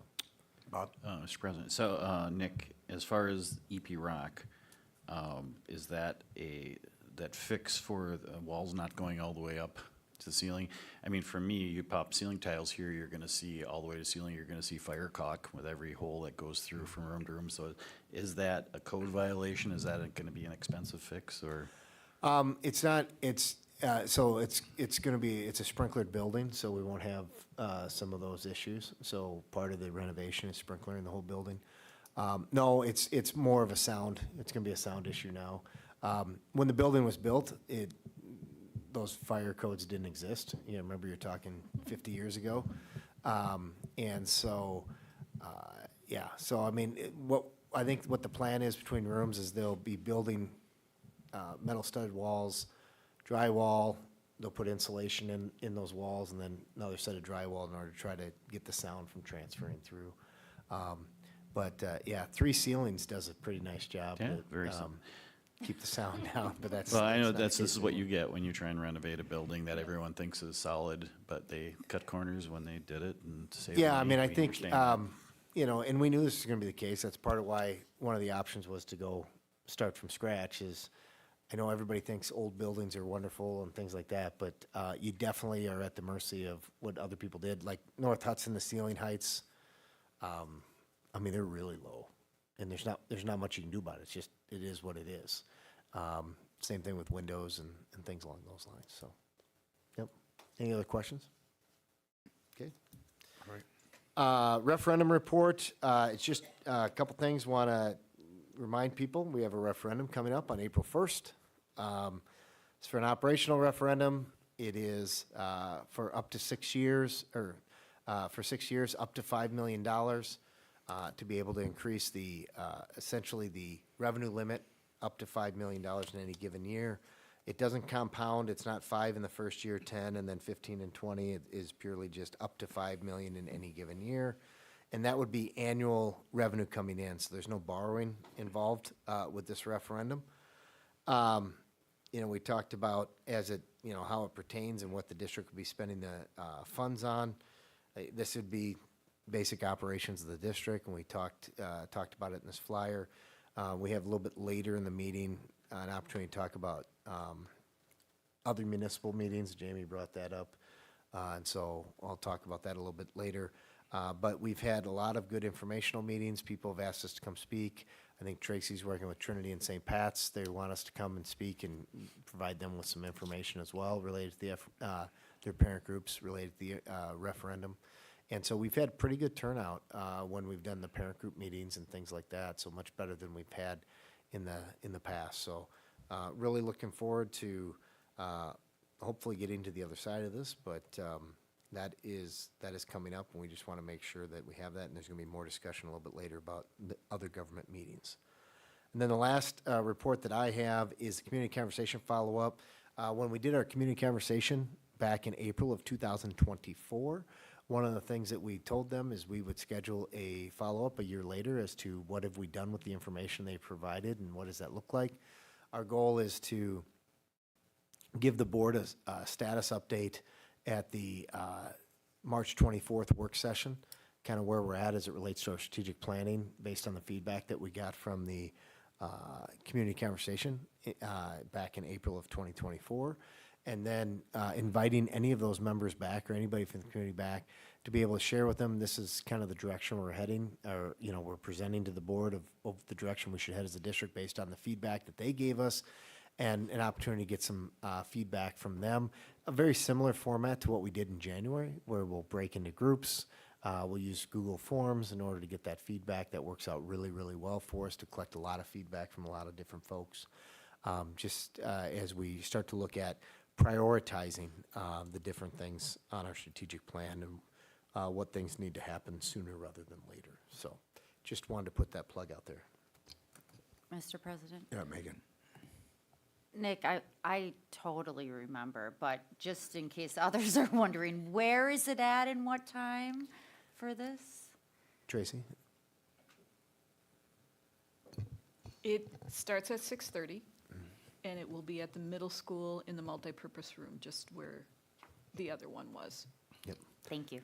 Bob? Mr. President, so, Nick, as far as EP Rock, is that that fix for the walls not going all the way up to the ceiling? I mean, for me, you pop ceiling tiles here, you're gonna see all the way to ceiling, you're gonna see fire caulk with every hole that goes through from room to room. So is that a code violation? Is that gonna be an expensive fix, or? It's not, so it's gonna be, it's a sprinklered building, so we won't have, some of those issues. So part of the renovation is sprinkling the whole building. No, it's more of a sound, it's gonna be a sound issue now. When the building was built, those fire codes didn't exist. You know, remember, you're talking 50 years ago. And so, yeah, so I mean, I think what the plan is between rooms is they'll be building metal studded walls, drywall, they'll put insulation in those walls, and then another set of drywall in order to try to get the sound from transferring through. But yeah, 3 ceilings does a pretty nice job. Yeah, to, very simple. keep the sound down, but that's. Well, I know not the this case is what you anymore. get when you try and renovate a building that everyone thinks is solid, but they cut corners when they did it and save Yeah, I money. mean, I We think, understand that. you know, and we knew this was gonna be the case. That's part of why one of the options was to go start from scratch is, I know everybody thinks old buildings are wonderful and things like that, but you definitely are at the mercy of what other people did. Like North Hudson, the ceiling heights, I mean, they're really low. And there's not much you can do about it. It's just, it is what it is. Same thing with windows and things along those lines, so. Yep. Any other questions? Okay. All right. Referendum report, it's just a couple things. Want to remind people, we have a referendum coming up on April 1st. It's for an operational referendum. It is for up to 6 years, or for 6 years, up to $5 million to be able to increase the, essentially the revenue limit up to $5 million in any given year. It doesn't compound. It's not 5 in the first year, 10, and then 15 and 20. It is purely just up to 5 million in any given year. And that would be annual revenue coming in, so there's no borrowing involved with this referendum. You know, we talked about how it pertains and what the district would be spending the funds on. This would be basic operations of the district, and we talked about it in this flyer. We have a little bit later in the meeting an opportunity to talk about other municipal meetings. Jamie brought that up, and so I'll talk about that a little bit later. But we've had a lot of good informational meetings. People have asked us to come speak. I think Tracy's working with Trinity and St. Pat's. They want us to come and speak and provide them with some information as well related to their parent groups related to the referendum. And so we've had pretty good turnout when we've done the parent group meetings and things like that, so much better than we've had in the past. So really looking forward to hopefully getting to the other side of this, but that is coming up, and we just want to make sure that we have that, and there's going to be more discussion a little bit later about the other government meetings. And then the last report that I have is the community conversation follow-up. When we did our community conversation back in April of 2024, one of the things that we told them is we would schedule a follow-up a year later as to what have we done with the information they provided and what does that look like. Our goal is to give the board a status update at the March 24th work session, kind of where we're at as it relates to our strategic planning based on the feedback that we got from the community conversation back in April of 2024. And then inviting any of those members back or anybody from the community back to be able to share with them, this is kind of the direction we're heading, or we're presenting to the board of the direction we should head as a district based on the feedback that they gave us, and an opportunity to get some feedback from them. A very similar format to what we did in January, where we'll break into groups. We'll use Google Forms in order to get that feedback. That works out really, really well for us to collect a lot of feedback from a lot of different folks. As we start to look at prioritizing the different things on our strategic plan and what things need to happen sooner rather than later. So just wanted to put that plug out there. Mr. President? Yeah, Megan. Nick, I totally remember, but just in case others are wondering, where is it at and what time for this? Tracy? It starts at 6:30. and it will be at the middle school in the multipurpose room, just where the other one was. Yep. Thank you.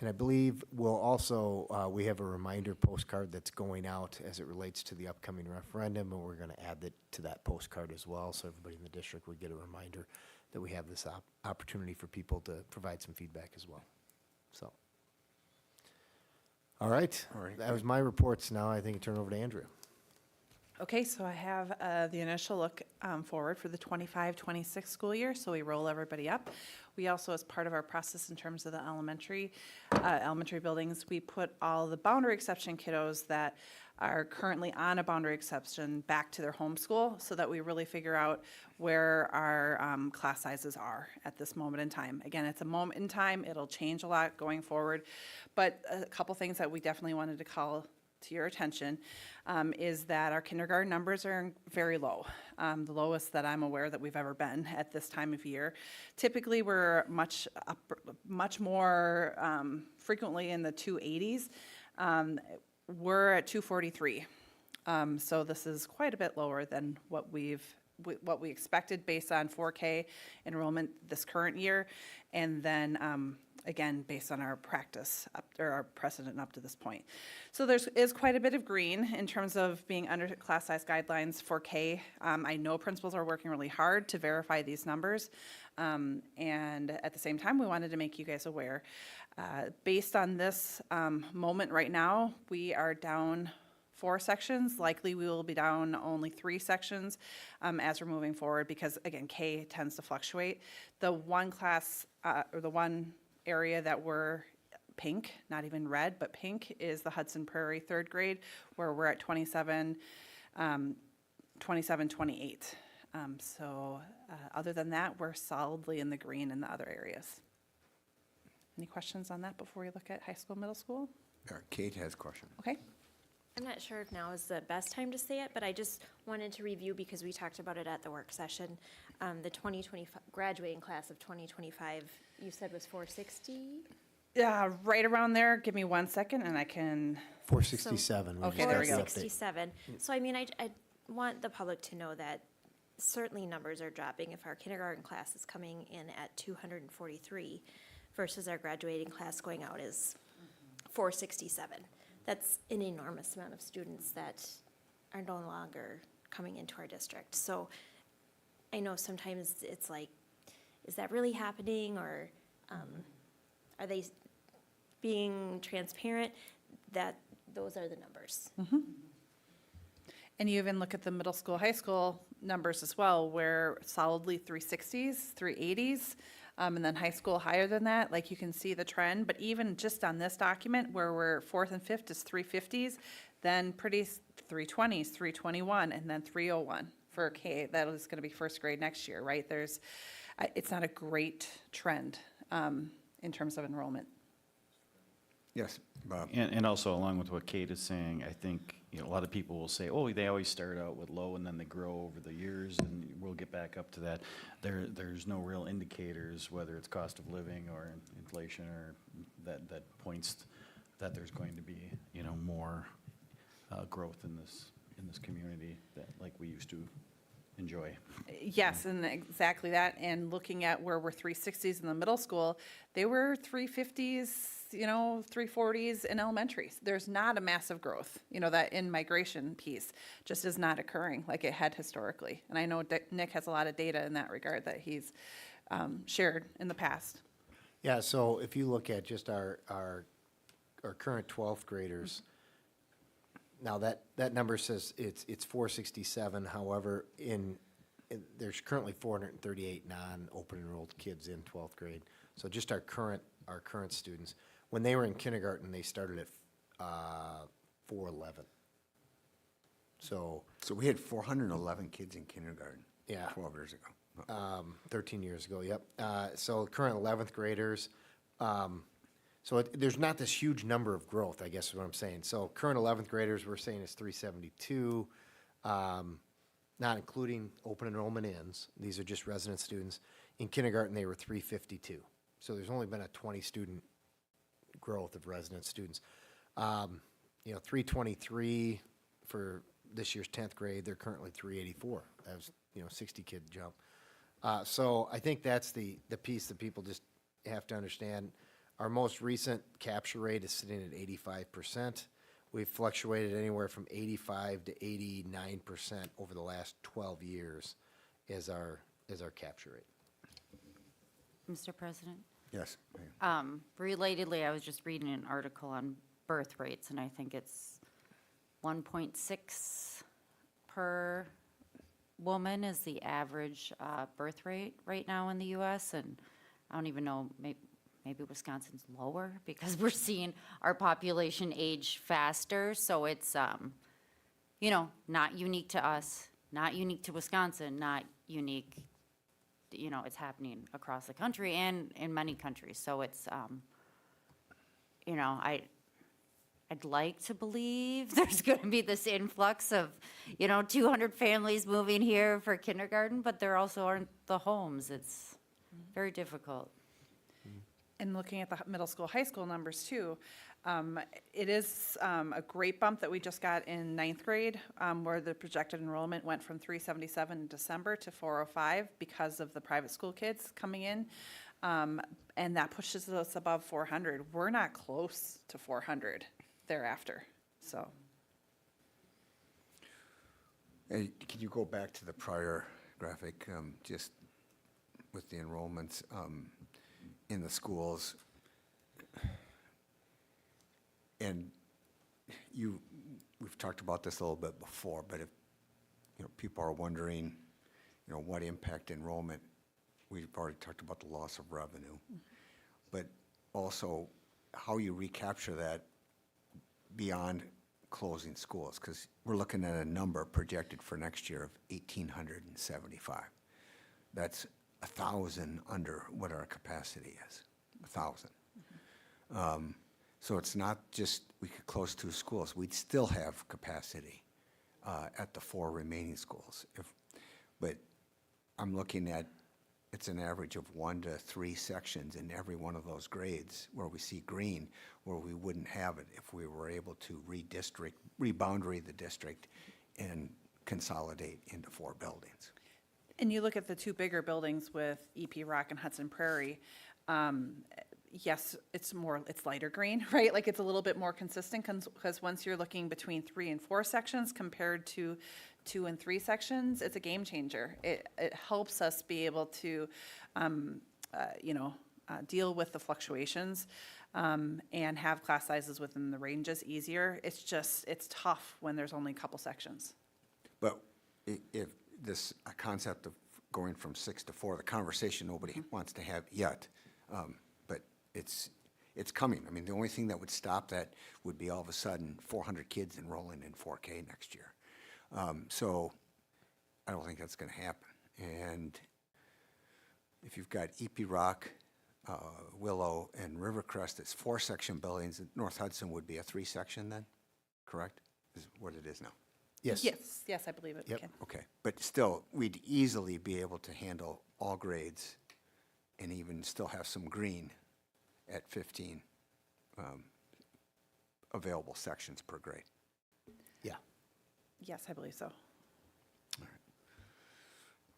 And I believe we'll also, we have a reminder postcard that's going out as it relates to the upcoming referendum, and we're going to add that to that postcard as well, so everybody in the district would get a reminder that we have this opportunity for people to provide some feedback as well. So, all right. That was my reports. Now I think I turn over to Andrea. Okay, so I have the initial look forward for the 25-26 school year, so we roll everybody up. We also, as part of our process in terms of the elementary buildings, we put all the boundary exception kiddos that are currently on a boundary exception back to their home school, so that we really figure out where our class sizes are at this moment in time. Again, it's a moment in time, it'll change a lot going forward, but a couple things that we definitely wanted to call to your attention is that our kindergarten numbers are very low, the lowest that I'm aware that we've ever been at this time of year. Typically, we're much more frequently in the 280s. We're at 243, so this is quite a bit lower than what we expected based on 4K enrollment this current year, and then again, based on our practice or our precedent up to this point. So there is quite a bit of green in terms of being under class size guidelines for K. I know principals are working really hard to verify these numbers. And at the same time, we wanted to make you guys aware. Based on this moment right now, we are down 4 sections. Likely we will be down only 3 sections as we're moving forward because, again, K tends to fluctuate. The one class or the one area that we're pink, not even red, but pink, is the Hudson Prairie 3rd grade, where we're at 27, 28. So other than that, we're solidly in the green in the other areas. Any questions on that before we look at high school, middle school? Kate has a question. Okay. I'm not sure if now is the best time to say it, but I just wanted to review, because we talked about it at the work session, the 2025 graduating class of 2025, you said was 460? Yeah, right around there. Give me 1 second and I can. 467. Okay, there we go. 467. So I mean, I want the public to know that certainly numbers are dropping. If our kindergarten class is coming in at 243 versus our graduating class going out is 467. That's an enormous amount of students that are no longer coming into our district. So I know sometimes it's like, is that really happening, or are they being transparent that those are the numbers? Mm-hmm. And you even look at the middle school, high school numbers as well, where solidly 360s, 380s, and then high school higher than that. Like, you can see the trend, but even just on this document where we're 4th and 5th is 350s, then pretty 320s, 321, and then 301 for K. That is going to be first grade next year, right? It's not a great trend in terms of enrollment. Yes, Bob. And also, along with what Kate is saying, I think, a lot of people will say, oh, they always start out with low and then they grow over the years, and we'll get back up to that. There's no real indicators, whether it's cost of living or inflation, or that points that there's going to be, more growth in this community that like we used to enjoy. Yes, and exactly that. And looking at where we're 360s in the middle school, they were 350s, 340s in elementary. There's not a massive growth, that in-migration piece just is not occurring like it had historically. And I know Nick has a lot of data in that regard that he's shared in the past. Yeah, so if you look at just our current 12th graders, now that number says it's 467. However, there's currently 438 non-open enrolled kids in 12th grade. So just our current students. When they were in kindergarten, they started at 411. So we had 411 kids in kindergarten. Yeah. 12 years ago. 13 years ago. Yep. So current 11th graders. So there's not this huge number of growth, I guess is what I'm saying. So current 11th graders, we're saying is 372, not including open enrollment ends. These are just resident students. In kindergarten, they were 352. So there's only been a 20 student growth of resident students. 323 for this year's 10th grade, they're currently 384. That was 60-kid jump. So I think that's the piece that people just have to understand. Our most recent capture rate is sitting at 85%. We've fluctuated anywhere from 85 to 89% over the last 12 years as our capture rate. Mr. President? Yes. Relatedly, I was just reading an article on birth rates, and I think it's 1.6 per woman is the average birth rate right now in the U.S., and I don't even know, maybe Wisconsin's lower because we're seeing our population age faster, so it's, not unique to us, not unique to Wisconsin, not unique, it's happening across the country and in many countries, so it's, I'd like to believe there's going to be this influx of, 200 families moving here for kindergarten, but there also aren't the homes. It's very difficult. And looking at the middle school, high school numbers too, it is a great bump that we just got in ninth grade, where the projected enrollment went from 377 in December to 405 because of the private school kids coming in. And that pushes us above 400. We're not close to 400 thereafter, so. Hey, can you go back to the prior graphic, just with the enrollments in the schools? And we've talked about this a little bit before, but if, people are wondering, what impact enrollment, we've already talked about the loss of revenue, but also how you recapture that beyond closing schools, because we're looking at a number projected for next year of 1,875. That's 1,000 under what our capacity is, 1,000. So it's not just we could close 2 schools. We'd still have capacity at the 4 remaining schools. But I'm looking at, it's an average of 1 to 3 sections in every one of those grades where we see green, where we wouldn't have it if we were able to reboundary the district and consolidate into 4 buildings. And you look at the 2 bigger buildings with EP Rock and Hudson Prairie, yes, it's lighter green, right? Like it's a little bit more consistent because once you're looking between 3 and 4 sections compared to 2 and 3 sections, it's a game changer. It helps us be able to, deal with the fluctuations and have class sizes within the ranges easier. It's tough when there's only a couple sections. But if this concept of going from 6 to 4, the conversation nobody wants to have yet, but it's coming. I mean, the only thing that would stop that would be all of a sudden 400 kids enrolling in 4K next year. So I don't think that's going to happen. And if you've got EP Rock, Willow, and Rivercrest, it's 4-section buildings. North Hudson would be a 3-section then, correct? Is what it is now. Yes. Yes, I believe it. Yep. Can. Okay, but still, we'd easily be able to handle all grades and even still have some green at 15 available sections per grade. Yeah. Yes, I believe so.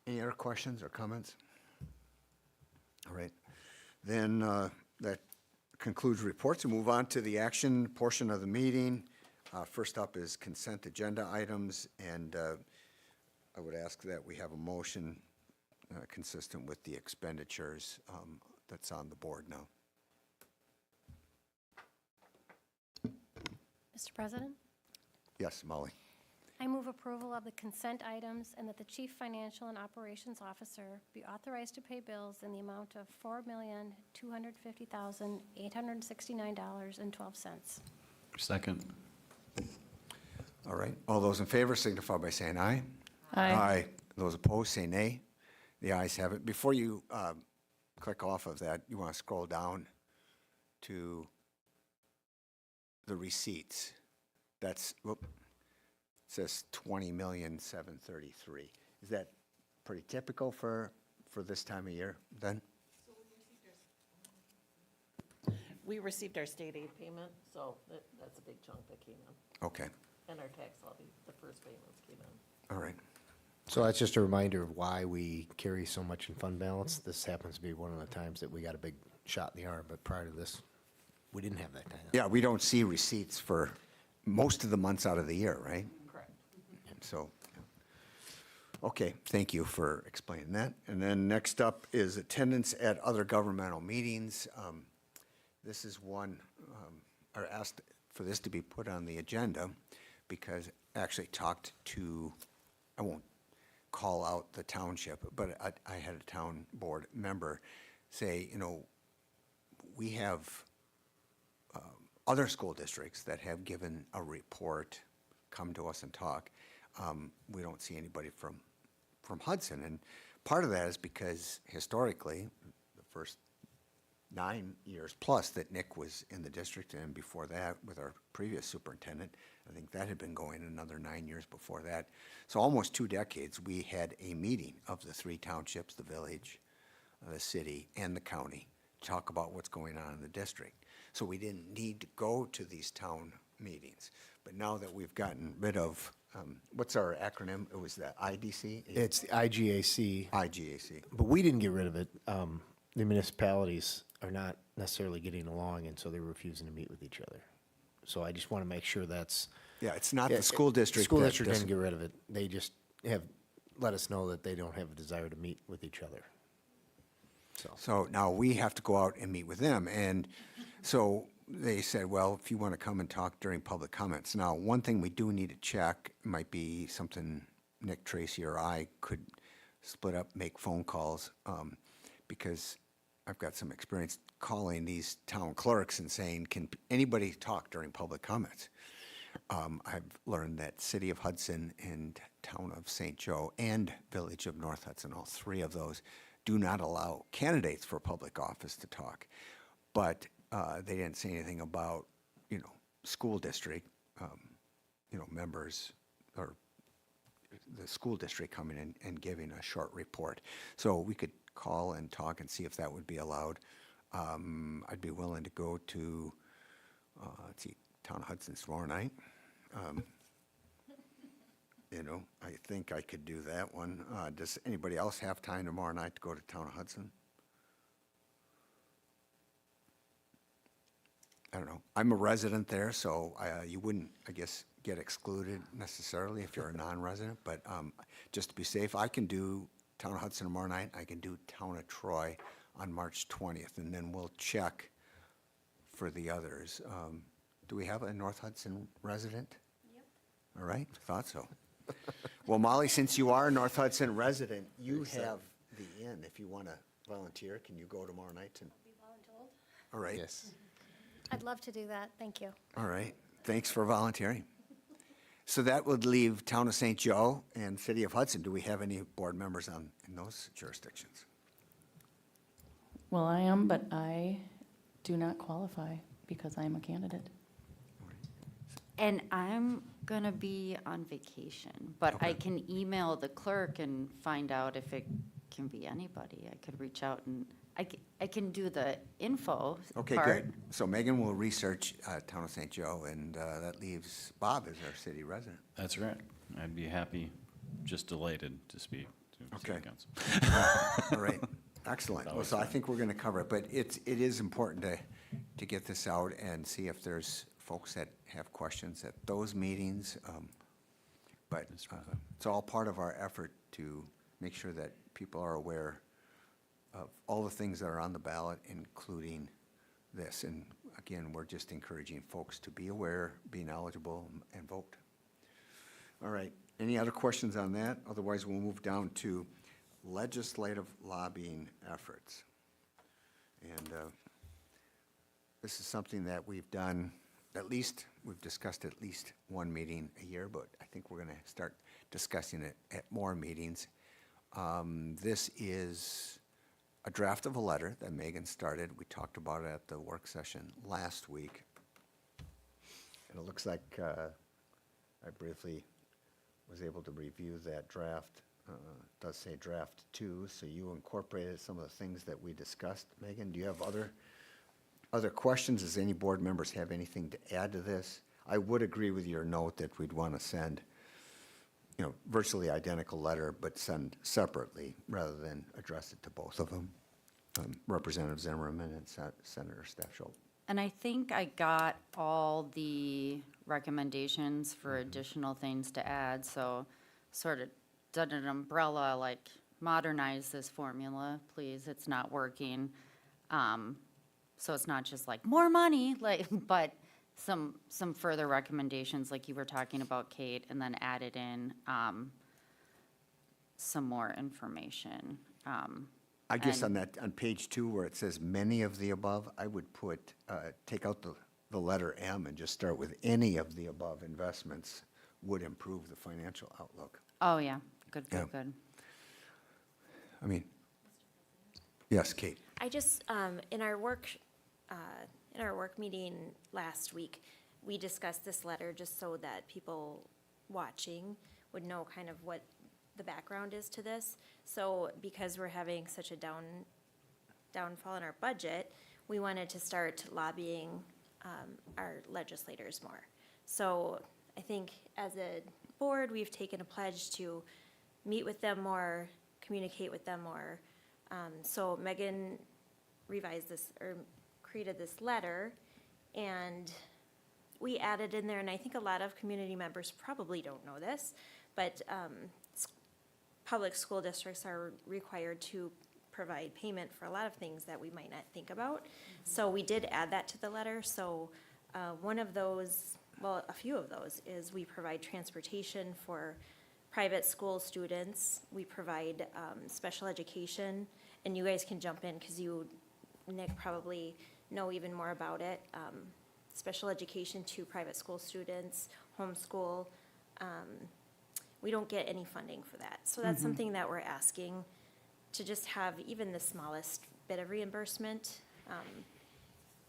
Any other questions or comments? All right, then that concludes reports. We'll move on to the action portion of the meeting. First up is consent agenda items, and I would ask that we have a motion consistent with the expenditures that's on the board now. Mr. President, Yes, Molly. I move approval of the consent items and that the Chief Financial and Operations Officer be authorized to pay bills in the amount of $4,250,869.12. Second. All right, all those in favor signify by saying aye. Aye. Those opposed, say nay. The ayes have it. Before you click off of that, you want to scroll down to the receipts. That's, whoop, it says 20,733,000. Is that pretty typical for this time of year then? We received our state aid payment, so that's a big chunk that came in. Okay, And our tax levy, the first payments came in. all right. So that's just a reminder of why we carry so much in fund balance. This happens to be one of the times that we got a big shot in the arm, but prior to this, we didn't have that kind of. Yeah, we don't see receipts for most of the months out of the year, right? Correct. So, okay, thank you for explaining that. And then next up is attendance at other governmental meetings. This is one, I asked for this to be put on the agenda because I actually talked to, I won't call out the township, but I had a town board member say, you know, we have other school districts that have given a report, come to us and talk. We don't see anybody from Hudson. And part of that is because historically, the first 9 years plus that Nick was in the district, and before that with our previous superintendent, I think that had been going another 9 years before that. So almost 2 decades, we had a meeting of the 3 townships, the village, the city, and the county, to talk about what's going on in the district. So we didn't need to go to these town meetings. But now that we've gotten rid of, what's our acronym? It was the IDC? It's the IGAC. IGAC. But we didn't get rid of it. The municipalities are not necessarily getting along, and so they're refusing to meet with each other. So I just want to make sure that's. Yeah, it's not the school district. The school that district didn't doesn't- get rid of it. They just have let us know that they don't have a desire to meet with each other. So now we have to go out and meet with them. And so they said, well, if you want to come and talk during public comments. Now, one thing we do need to check might be something Nick, Tracy, or I could split up, make phone calls, because I've got some experience calling these town clerks and saying, can anybody talk during public comments? I've learned that City of Hudson and Town of St. Joe and Village of North Hudson, all 3 of those, do not allow candidates for public office to talk. But they didn't say anything about, you know, school district, you know, members or the school district coming in and giving a short report. So we could call and talk and see if that would be allowed. I'd be willing to go to, let's see, Town of Hudson tomorrow night. You know, I think I could do that one. Does anybody else have time tomorrow night to go to Town of Hudson? I don't know. I'm a resident there, so you wouldn't, I guess, get excluded necessarily if you're a non-resident. But just to be safe, I can do Town of Hudson tomorrow night. I can do Town of Troy on March 20th, and then we'll check for the others. Do we have a North Hudson resident? Yep. All right, thought so. Well, Molly, since you are a North Hudson resident, you have the inn. If you want to volunteer, can you go tomorrow night? And Be voluntold. all right. Yes. I'd love to do that, thank you. All right. Thanks for volunteering. So that would leave Town of St. Joe and City of Hudson. Do we have any board members in those jurisdictions? Well, I am, but I do not qualify because I am a candidate. And I'm gonna be on vacation, but I Okay. can email the clerk and find out if it can be anybody. I could reach out and, I can do the info Okay, part. good. So Megan will research Town of St. Joe, and that leaves Bob as our city resident. That's right. I'd be happy, just delighted to speak to City Okay. Council. All right, excellent. Well, so I think we're going to cover it, but it is important to get this out and see if there's folks that have questions at those meetings. But it's all part of our effort to make sure that people are aware of all the things that are on the ballot, including this. And again, we're just encouraging folks to be aware, be knowledgeable, and vote. All right, any other questions on that? Otherwise, we'll move down to legislative lobbying efforts. And this is something that we've done, we've discussed at least one meeting a year, but I think we're going to start discussing it at more meetings. This is a draft of a letter that Megan started. We talked about it at the work session last week. And it looks like I briefly was able to review that draft. It does say draft 2, so you incorporated some of the things that we discussed. Megan, do you have other questions? Does any board members have anything to add to this? I would agree with your note that we'd want to send virtually identical letter, but send separately rather than address it to both of them. Representative Zimmerman and Senator Stafschulte. And I think I got all the recommendations for additional things to add, so sort of done an umbrella, like modernize this formula, please, it's not working. So it's not just like more money, like, but some further recommendations, like you were talking about, Kate, and then added in some more information. I guess and- on page 2 where it says many of the above, I would put, take out the letter M and just start with any of the above investments would improve the financial outlook. Oh, yeah, good, Yeah. good. I mean, yes, Kate. I just, in our work meeting last week, we discussed this letter just so that people watching would know kind of what the background is to this. So because we're having such a downfall in our budget, we wanted to start lobbying our legislators more. So I think as a board, we've taken a pledge to meet with them more, communicate with them more. So Megan revised this, or created this letter, and we added in there, and I think a lot of community members probably don't know this, but public school districts are required to provide payment for a lot of things that we might not think about. So we did add that to the letter. So one of those, well, a few of those is we provide transportation for private school students. We provide special education, and you guys can jump in because you, Nick, probably know even more about it. Special education to private school students, homeschool. We don't get any funding for that. So that's something that we're asking to just have even the smallest bit of reimbursement.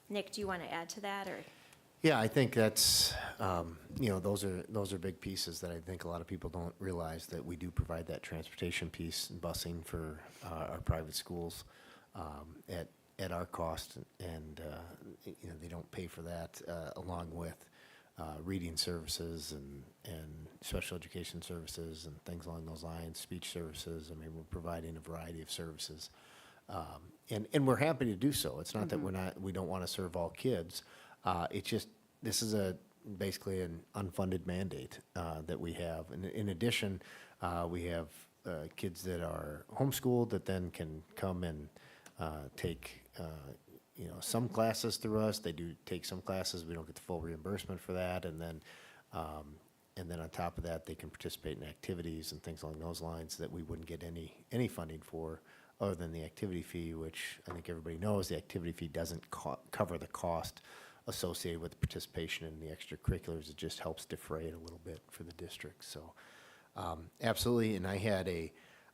Nick, do you want to add to that, or? Yeah, I think that's, those are big pieces that I think a lot of people don't realize, that we do provide that transportation piece and busing for our private schools at our cost, and they don't pay for that, along with reading services and special education services and things along those lines, speech services. I mean, we're providing a variety of services, and we're happy to do so. It's not that we don't want to serve all kids. It's just, this is basically an unfunded mandate that we have. And in addition, we have kids that are homeschooled that then can come and take some classes through us. They do take some classes. We don't get the full reimbursement for that. And then on top of that, they can participate in activities and things along those lines that we wouldn't get any funding for, other than the activity fee, which I think everybody knows the activity fee doesn't cover the cost associated with participation in the extracurriculars. It just helps defray it a little bit for the district. So absolutely. And I had a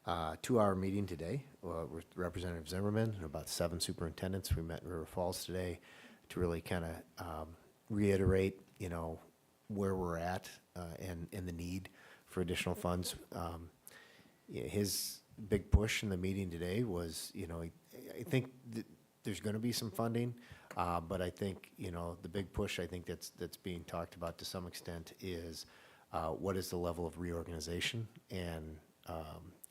2-hour meeting today with Representative Zimmerman and about 7 superintendents. We met in River Falls today to really kind of reiterate, where we're at and the need for additional funds. His big push in the meeting today was, I think there's going to be some funding, but I think, the big push I think that's being talked about to some extent is what is the level of reorganization and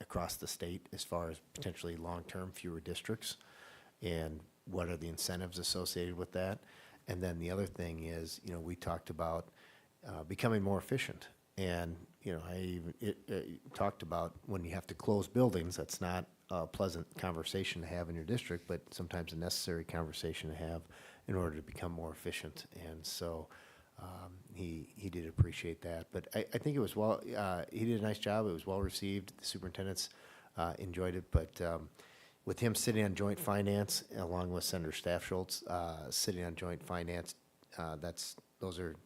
across the state as far as potentially long-term fewer districts, and what are the incentives associated with that. And then the other thing is, we talked about becoming more efficient. And, I talked about when you have to close buildings, that's not a pleasant conversation to have in your district, but sometimes a necessary conversation to have in order to become more efficient. And so he did appreciate that. But I think it was he did a nice job. It was well received. The superintendents enjoyed it. But with him sitting on joint finance, along with Senator Stafschulte sitting on joint finance, those are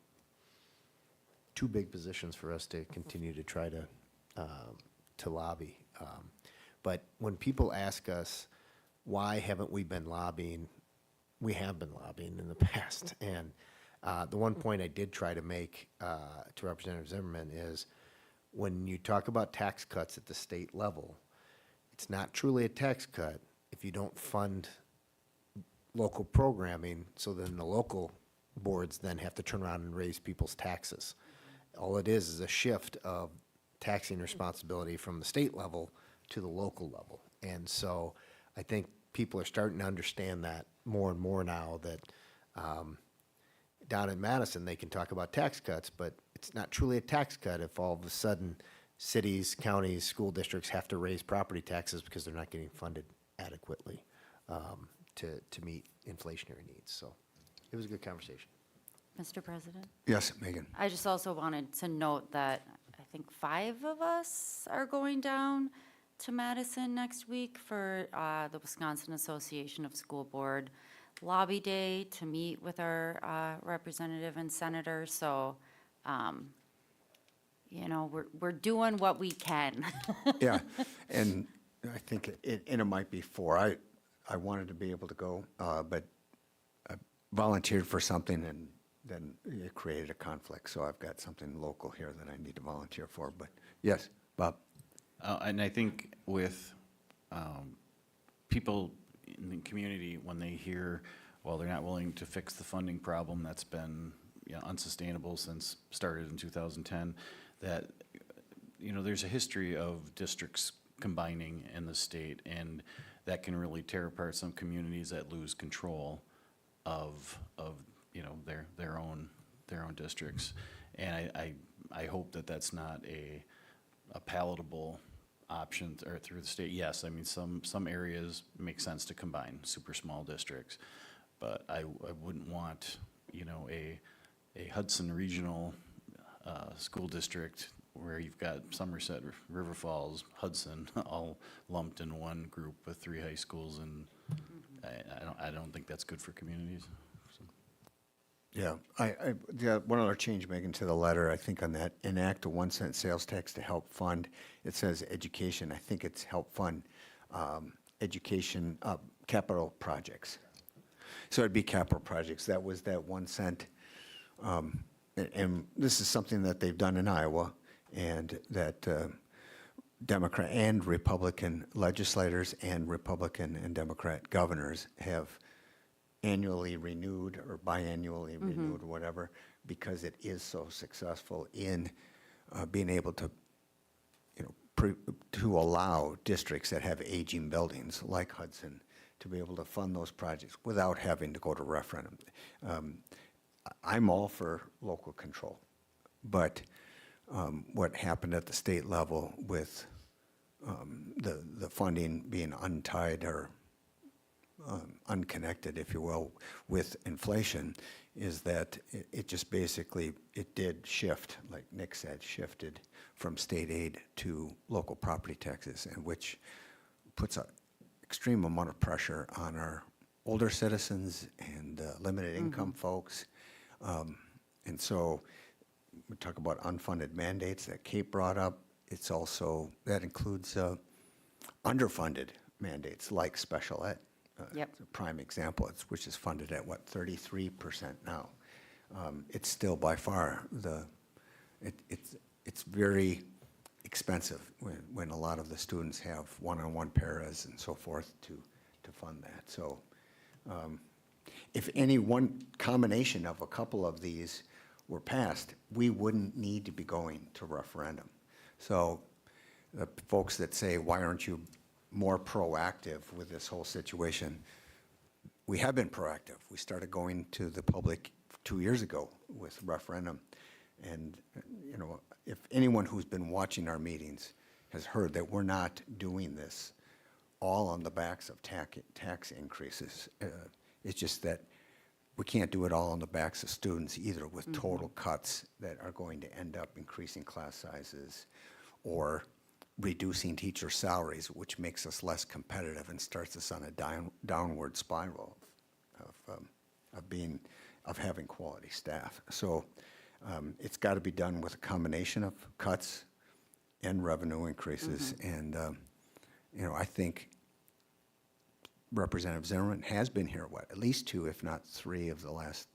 2 big positions for us to continue to try to lobby. But when people ask us, why haven't we been lobbying? We have been lobbying in the past. And the one point I did try to make to Representative Zimmerman is, when you talk about tax cuts at the state level, it's not truly a tax cut if you don't fund local programming, so then the local boards then have to turn around and raise people's taxes. All it is a shift of taxing responsibility from the state level to the local level. And so I think people are starting to understand that more and more now, that down in Madison, they can talk about tax cuts, but it's not truly a tax cut if all of a sudden cities, counties, school districts have to raise property taxes because they're not getting funded adequately to meet inflationary needs. So it was a good conversation. Mr. President? Yes, Megan. I just also wanted to note that I think 5 of us are going down to Madison next week for the Wisconsin Association of School Board Lobby Day to meet with our representative and senator. So, you know, we're doing what we can. Yeah, and I think it might be 4. I wanted to be able to go, but I volunteered for something, and then it created a conflict. So I've got something local here that I need to volunteer for. But yes, Bob. And I think with people in the community, when they hear, well, they're not willing to fix the funding problem that's been unsustainable since started in 2010, that, you know, there's a history of districts combining in the state, and that can really tear apart some communities that lose control of you know, their own districts. And I hope that that's not a palatable option through the state. Yes, I mean, some areas make sense to combine super small districts, but I wouldn't want, you know, a Hudson regional school district where you've got Somerset, River Falls, Hudson, all lumped in one group with 3 high schools, and I don't think that's good for communities. So. Yeah, one other change, Megan, to the letter, I think on that, enact a 1-cent sales tax to help fund, it says education, I think it's help fund education, capital projects. So it'd be capital projects, that was that 1 cent. And this is something that they've done in Iowa, and that Democrat and Republican legislators and Republican and Democrat governors have annually renewed or biannually renewed, whatever, because it is so successful in being able to, you know, to allow districts that have aging buildings like Hudson to be able to fund those projects without having to go to referendum. I'm all for local control, but what happened at the state level with the funding being untied or unconnected, if you will, with inflation, is that it just basically, it did shift, like Nick said, shifted from state aid to local property taxes, and which puts an extreme amount of pressure on our older citizens and limited income folks. And so we talk about unfunded mandates that Kate brought up. It's also, that includes underfunded mandates like special ed. Yep. It's a prime example, which is funded at, what, 33% now. It's still by far it's very expensive when a lot of the students have one-on-one paras and so forth to fund that. So if any one combination of a couple of these were passed, we wouldn't need to be going to referendum. So the folks that say, why aren't you more proactive with this whole situation? We have been proactive. We started going to the public 2 years ago with referendum. And, you know, if anyone who's been watching our meetings has heard that we're not doing this all on the backs of tax increases. It's just that we can't do it all on the backs of students either, with total cuts that are going to end up increasing class sizes or reducing teacher salaries, which makes us less competitive and starts us on a downward spiral of having quality staff. So it's got to be done with a combination of cuts and revenue increases. And you know, I think Representative Zimmerman has been here, what, at least 2, if not 3 of the last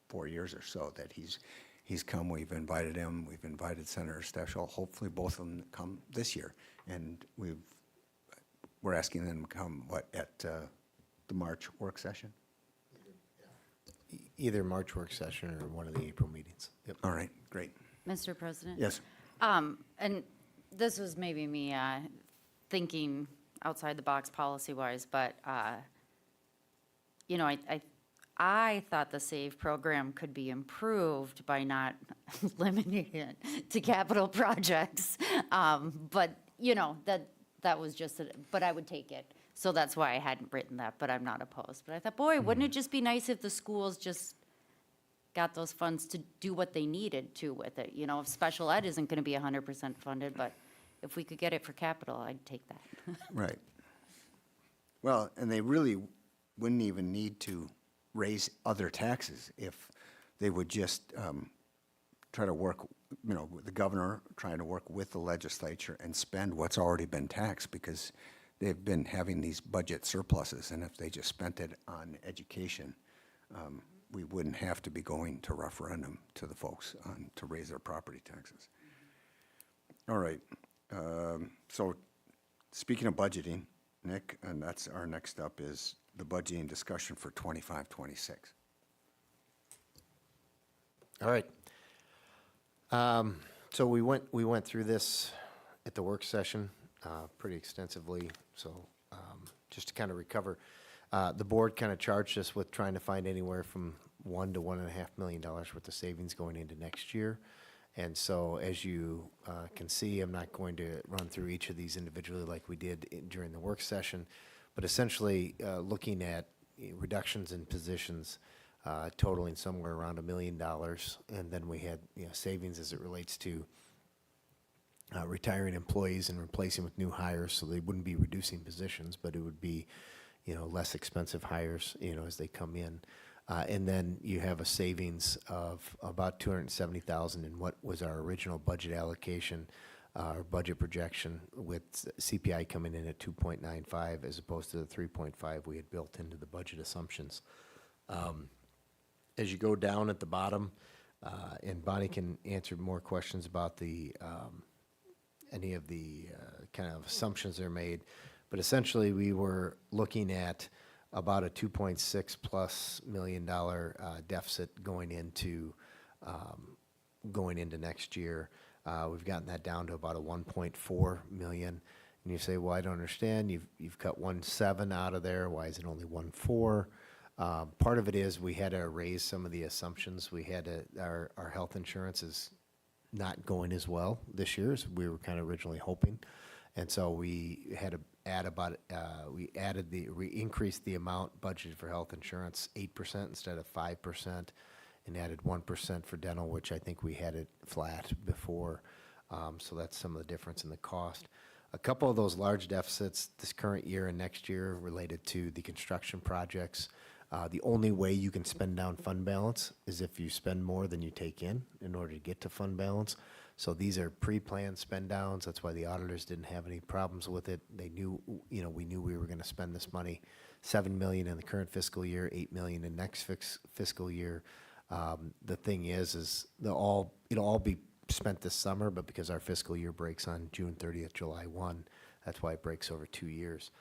4 years or so that he's come. We've invited him. We've invited Senator Stechel. Hopefully both of them come this year. And we're asking them to come, what, at the March work session? Either March work session or one of the April meetings. Yep. All right, great. Mr. President? Yes. And this was maybe me thinking outside the box policy-wise, but, you know, I thought the SAVE program could be improved by not limiting it to capital projects. But, you know, that was just, but I would take it. So that's why I hadn't written that, but I'm not opposed. But I thought, boy, wouldn't it just be nice if the schools just got those funds to do what they needed to with it? You know, if special ed isn't gonna be 100% funded, but if we could get it for capital, I'd take that. Right. Well, and they really wouldn't even need to raise other taxes if they would just try to work, you know, with the governor, trying to work with the legislature and spend what's already been taxed, because they've been having these budget surpluses, and if they just spent it on education, we wouldn't have to be going to referendum to the folks to raise their property taxes. All right. So speaking of budgeting, Nick, and that's our next up is the budgeting discussion for 25-26. All right. So we went through this at the work session pretty extensively. So just to kind of recover, the board kind of charged us with trying to find anywhere from $1 to $1.5 million worth of savings going into next year. And so as you can see, I'm not going to run through each of these individually like we did during the work session, but essentially looking at reductions in positions totaling somewhere around $1 million. And then we had savings as it relates to retiring employees and replacing with new hires, so they wouldn't be reducing positions, but it would be less expensive hires as they come in. And then you have a savings of about $270,000 in what was our original budget allocation, our budget projection, with CPI coming in at 2.95 as opposed to the 3.5 we had built into the budget assumptions. As you go down at the bottom, and Bonnie can answer more questions about the any of the kind of assumptions that are made, but essentially we were looking at about a $2.6+ million deficit going into next year. We've gotten that down to about a 1.4 million. And you say, well, I don't understand. You've cut 1.7 out of there. Why is it only 1.4? Part of it is we had to raise some of the assumptions. We had to, our health insurance is not going as well this year as we were kind of originally hoping. And so we had to add about, we increased the amount budgeted for health insurance 8% instead of 5%, and added 1% for dental, which I think we had it flat before. So that's some of the difference in the cost. A couple of those large deficits this current year and next year related to the construction projects. The only way you can spend down fund balance is if you spend more than you take in order to get to fund balance. So these are pre-planned spend downs. That's why the auditors didn't have any problems with it. They knew, we knew we were going to spend this money, $7 million in the current fiscal year, $8 million in next fiscal year. The thing is it'll all be spent this summer, but because our fiscal year breaks on June 30th, July 1, that's why it breaks over 2 years.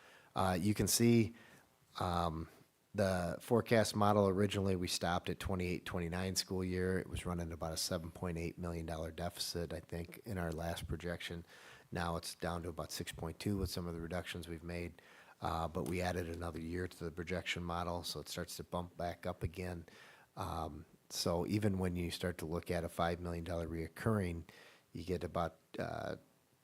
You can see the forecast model, originally we stopped at 28-29 school year. It was running about a $7.8 million deficit, I think, in our last projection. Now it's down to about 6.2 with some of the reductions we've made. But we added another year to the projection model, so it starts to bump back up again. So even when you start to look at a $5 million reoccurring, you get about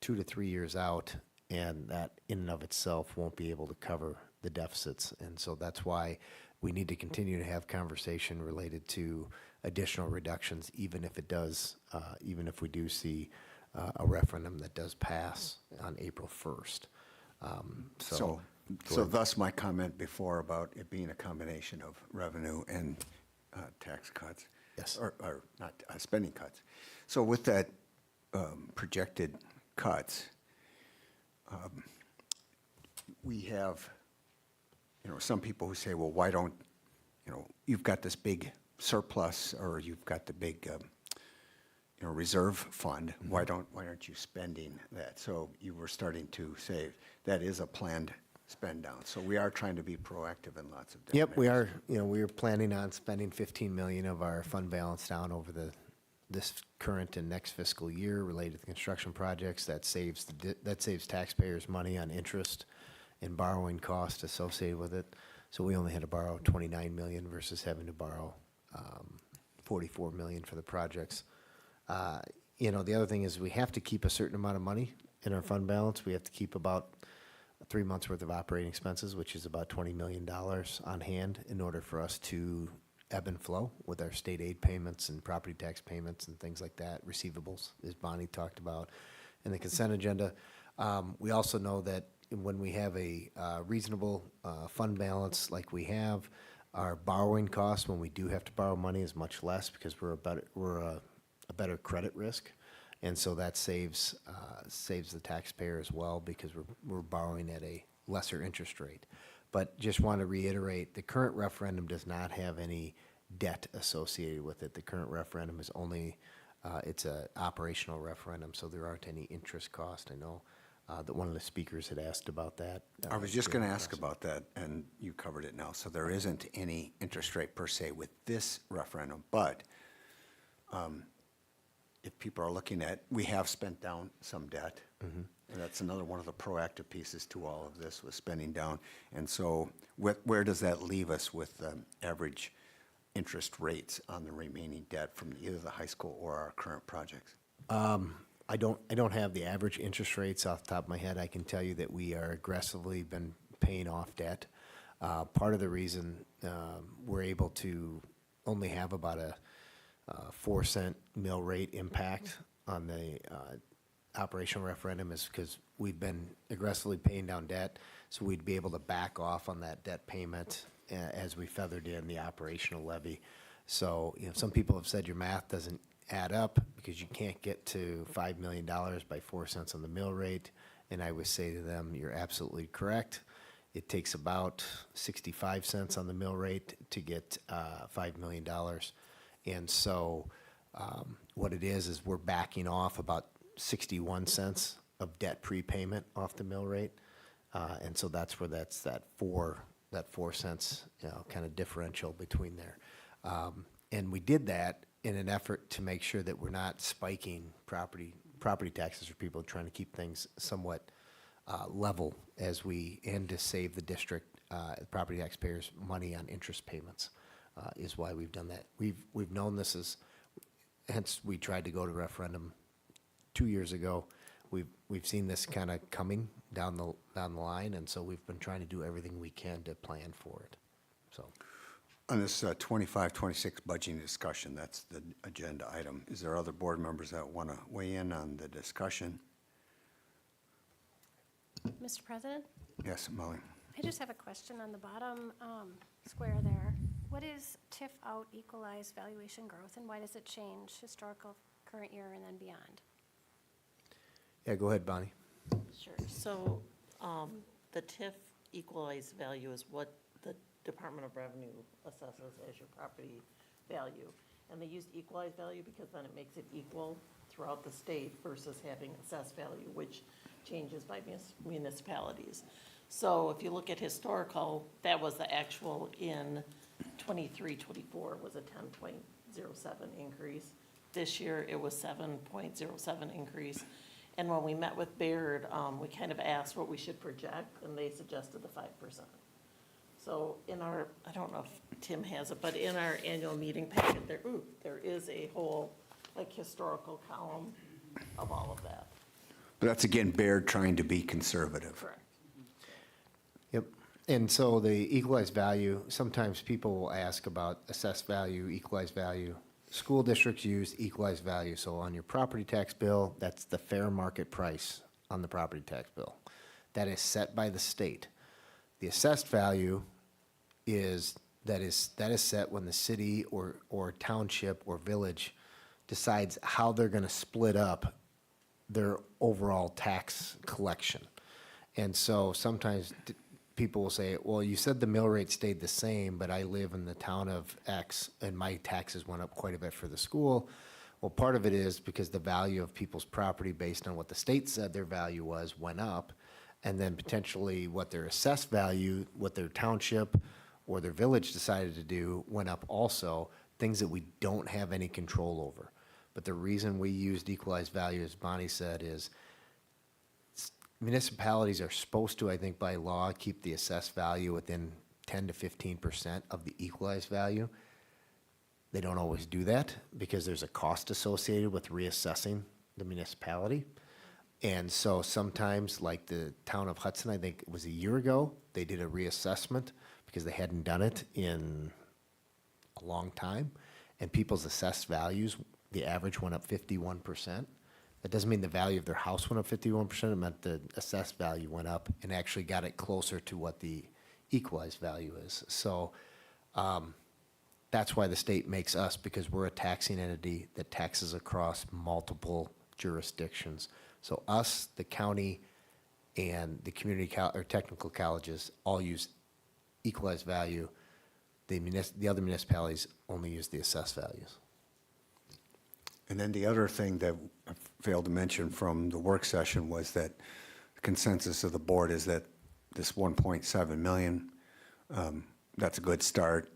2 to 3 years out, and that in and of itself won't be able to cover the deficits. And so that's why we need to continue to have conversation related to additional reductions, even if we do see a referendum that does pass on April 1st. So thus my comment before about it being a combination of revenue and tax cuts. Yes. Or not spending cuts. So with that projected cuts, we have some people who say, well, why don't, you've got this big surplus, or you've got the big reserve fund. Why aren't you spending that? So you were starting to say that is a planned spend down. So we are trying to be proactive in lots of different Yep, we are. We are planning on spending $15 million of our fund balance down over the this current and next fiscal year related to construction projects. That saves that saves taxpayers money on interest and borrowing costs associated with it. So we only had to borrow 29 million versus having to borrow 44 million for the projects. You know, the other thing is we have to keep a certain amount of money in our fund balance. We have to keep about 3 months worth of operating expenses, which is about $20 million on hand in order for us to ebb and flow with our state aid payments and property tax payments and things like that, receivables, as Bonnie talked about in the consent agenda. We also know that when we have a reasonable fund balance like we have, our borrowing costs when we do have to borrow money is much less because we're a better credit risk. And so that saves the taxpayer as well because we're borrowing at a lesser interest rate. But just want to reiterate, the current referendum does not have any debt associated with it. The current referendum is only, it's an operational referendum, so there aren't any interest cost. I know that one of the speakers had asked about that. I was just going to ask about that, and you covered it now. So there isn't any interest rate per se with this referendum, but if people are looking at, we have spent down some debt. And that's another one of the proactive pieces to all of this was spending down. And so where does that leave us with average interest rates on the remaining debt from either the high school or our current projects? I don't have the average interest rates off the top of my head. I can tell you that we are aggressively been paying off debt. Part of the reason we're able to only have about a 4-cent mill rate impact on the operational referendum is because we've been aggressively paying down debt, so we'd be able to back off on that debt payment as we feathered in the operational levy. So, you know, some people have said your math doesn't add up because you can't get to $5 million by 4 cents on the mill rate. And I would say to them, you're absolutely correct. It takes about 65 cents on the mill rate to get $5 million. And so what it is we're backing off about 61 cents of debt prepayment off the mill rate. And so that's where that's that 4 cents, you know, kind of differential between there. And we did that in an effort to make sure that we're not spiking property taxes for people, trying to keep things somewhat level as and to save the district, property taxpayers money on interest payments. Is why we've done that. We've known this is, hence we tried to go to referendum 2 years ago. We've seen this kind of coming down the line, and so we've been trying to do everything we can to plan for it. So, On this 25-26 budgeting discussion, that's the agenda item. Is there other board members that want to weigh in on the discussion? Mr. President, Yes, Molly. I just have a question on the bottom square there. What is TIF out equalized valuation growth, and why does it change historical, current year, and then beyond? yeah, go ahead, Bonnie. Sure. So the TIF equalized value is what the Department of Revenue assesses as your property value. And they used equalized value because then it makes it equal throughout the state versus having assessed value, which changes by municipalities. So if you look at historical, that was the actual in 23-24 was a 10.07 increase. This year, it was 7.07 increase. And when we met with Baird, we kind of asked what we should project, and they suggested the 5%. So in our, I don't know if Tim has it, but in our annual meeting packet, there is a whole, like, historical column of all of that. But that's again Baird trying to be conservative. Correct. Yep. And so the equalized value, sometimes people will ask about assessed value, equalized value. School districts use equalized value. So on your property tax bill, that's the fair market price on the property tax bill. That is set by the state. The assessed value is set when the city or township or village decides how they're going to split up their overall tax collection. And so sometimes people will say, well, you said the mill rate stayed the same, but I live in the town of X and my taxes went up quite a bit for the school. Well, part of it is because the value of people's property based on what the state said their value was went up, and then potentially what their assessed value, what their township or their village decided to do went up also, things that we don't have any control over. But the reason we used equalized value, as Bonnie said, is municipalities are supposed to, I think by law, keep the assessed value within 10 to 15% of the equalized value. They don't always do that because there's a cost associated with reassessing the municipality. And so sometimes, like the town of Hudson, I think it was a year ago, they did a reassessment because they hadn't done it in a long time. And people's assessed values, the average went up 51%. That doesn't mean the value of their house went up 51%. It meant the assessed value went up and actually got it closer to what the equalized value is. So that's why the state makes us, because we're a taxing entity that taxes across multiple jurisdictions. So us, the county, and the community or technical colleges all use equalized value. The other municipalities only use the assessed values. And then the other thing that I failed to mention from the work session was that the consensus of the board is that this 1.7 million, that's a good start,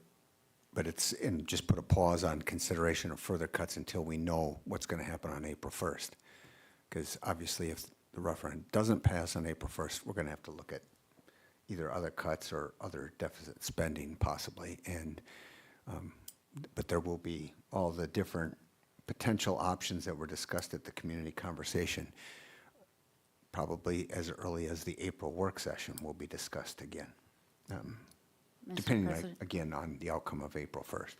but and just put a pause on consideration of further cuts until we know what's going to happen on April 1st. Because obviously if the referendum doesn't pass on April 1st, we're going to have to look at either other cuts or other deficit spending possibly. And but there will be all the different potential options that were discussed at the community conversation, probably as early as the April work session will be discussed again, depending again on the outcome of April 1st.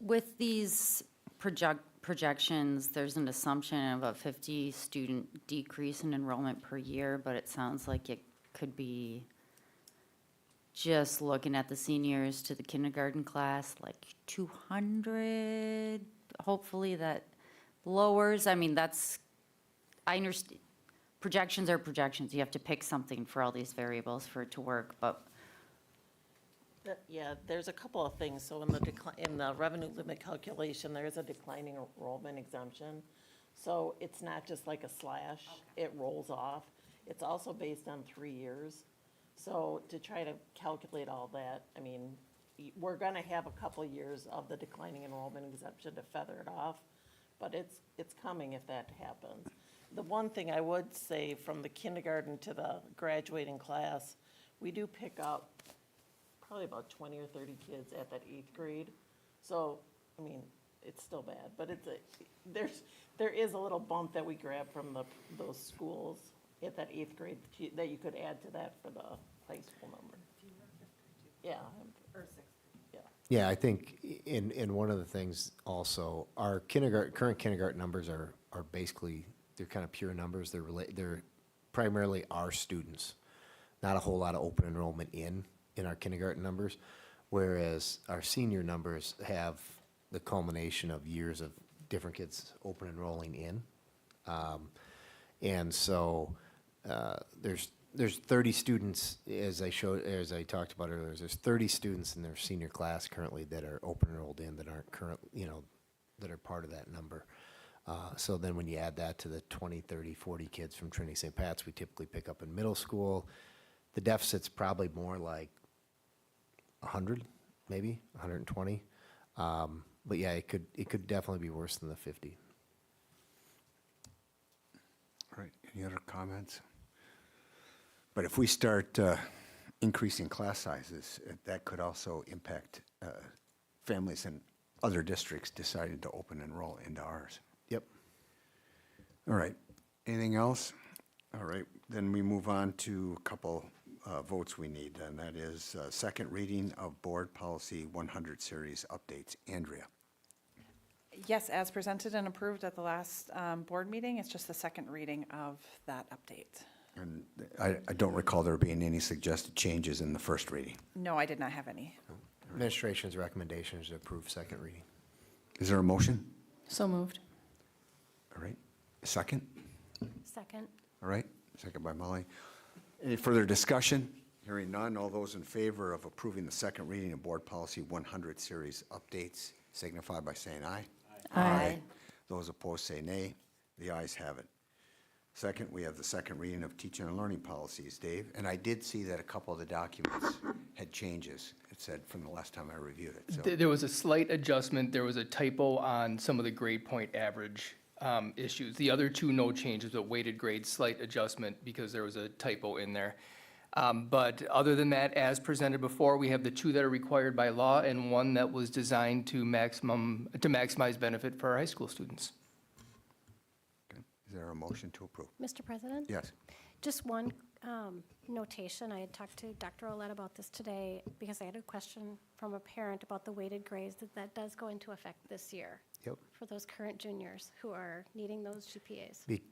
With these projections, there's an assumption of a 50 student decrease in enrollment per year, but it sounds like it could be, just looking at the seniors to the kindergarten class, like 200. Hopefully that lowers. I mean, I understand. Projections are projections. You have to pick something for all these variables for it to work, but Yeah, there's a couple of things. So in the revenue limit calculation, there is a declining enrollment exemption. So it's not just like a slash, it rolls off. It's also based on 3 years. So to try to calculate all that, I mean, we're gonna have a couple of years of the declining enrollment exemption to feather it off, but it's coming if that happens. The one thing I would say, from the kindergarten to the graduating class, we do pick up probably about 20 or 30 kids at that 8th grade. So, I mean, it's still bad, but there is a little bump that we grab from those schools at that 8th grade that you could add to that for the high school number. Yeah, or 6th, yeah. Yeah, I think in one of the things also, our current kindergarten numbers are basically, they're kind of pure numbers. They're primarily our students, not a whole lot of open enrollment in our kindergarten numbers, whereas our senior numbers have the culmination of years of different kids open enrolling in. And so there's 30 students, as I talked about earlier, there's 30 students in their senior class currently that are open enrolled in that aren't that are part of that number. So then when you add that to the 20, 30, 40 kids from Trinity St. Pat's we typically pick up in middle school, the deficit's probably more like 100, maybe 120. But yeah, it could definitely be worse than the 50. All right, any other comments? But if we start increasing class sizes, that could also impact families in other districts deciding to open enroll into ours. Yep. All right, anything else? All right, then we move on to a couple votes we need, and that is second reading of Board Policy 100 Series updates. Andrea. Yes, as presented and approved at the last board meeting, it's just the second reading of that update. And I don't recall there being any suggested changes in the first reading. No, I did not have any. Administration's recommendation is to approve second reading. Is there a motion? So moved. All right, a second? Second. All right, second by Molly. Any further discussion? Hearing none, all those in favor of approving the second reading of Board Policy 100 Series updates signify by saying aye. Aye. Those opposed say nay. The ayes have it. Second, we have the second reading of teaching and learning policies, Dave. And I did see that a couple of the documents had changes, it said, from the last time I reviewed it. So There was a slight adjustment. There was a typo on some of the grade point average issues. The other two, no changes, but weighted grades, slight adjustment because there was a typo in there. But other than that, as presented before, we have the two that are required by law and one that was designed to maximize benefit for our high school students. is there a motion to approve? Mr. President? Yes. Just one notation. I had talked to Dr. Olet about this today because I had a question from a parent about the weighted grades, that does go into effect this year Yep. for those current juniors who are needing those GPAs. Be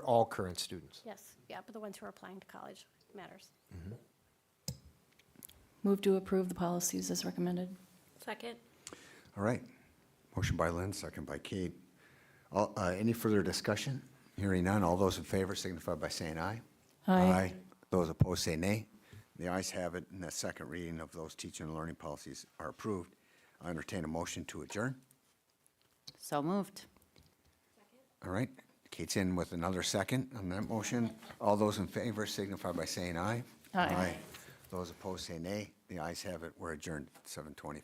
all current students. Yes, yeah, but the ones who are applying to college matters. Move to approve the policies as recommended. Second? All right. Motion by Lynn, second by Kate. Any further discussion? Hearing none, all those in favor signify by saying aye. Aye. Those opposed say nay. The ayes have it, and the second reading of those teaching and learning policies are approved. I entertain a motion to adjourn. So moved. All right. Kate's in with another second on that motion. All those in favor signify by saying aye. Aye. Those opposed say nay. The ayes have it. We're adjourned at 7:25.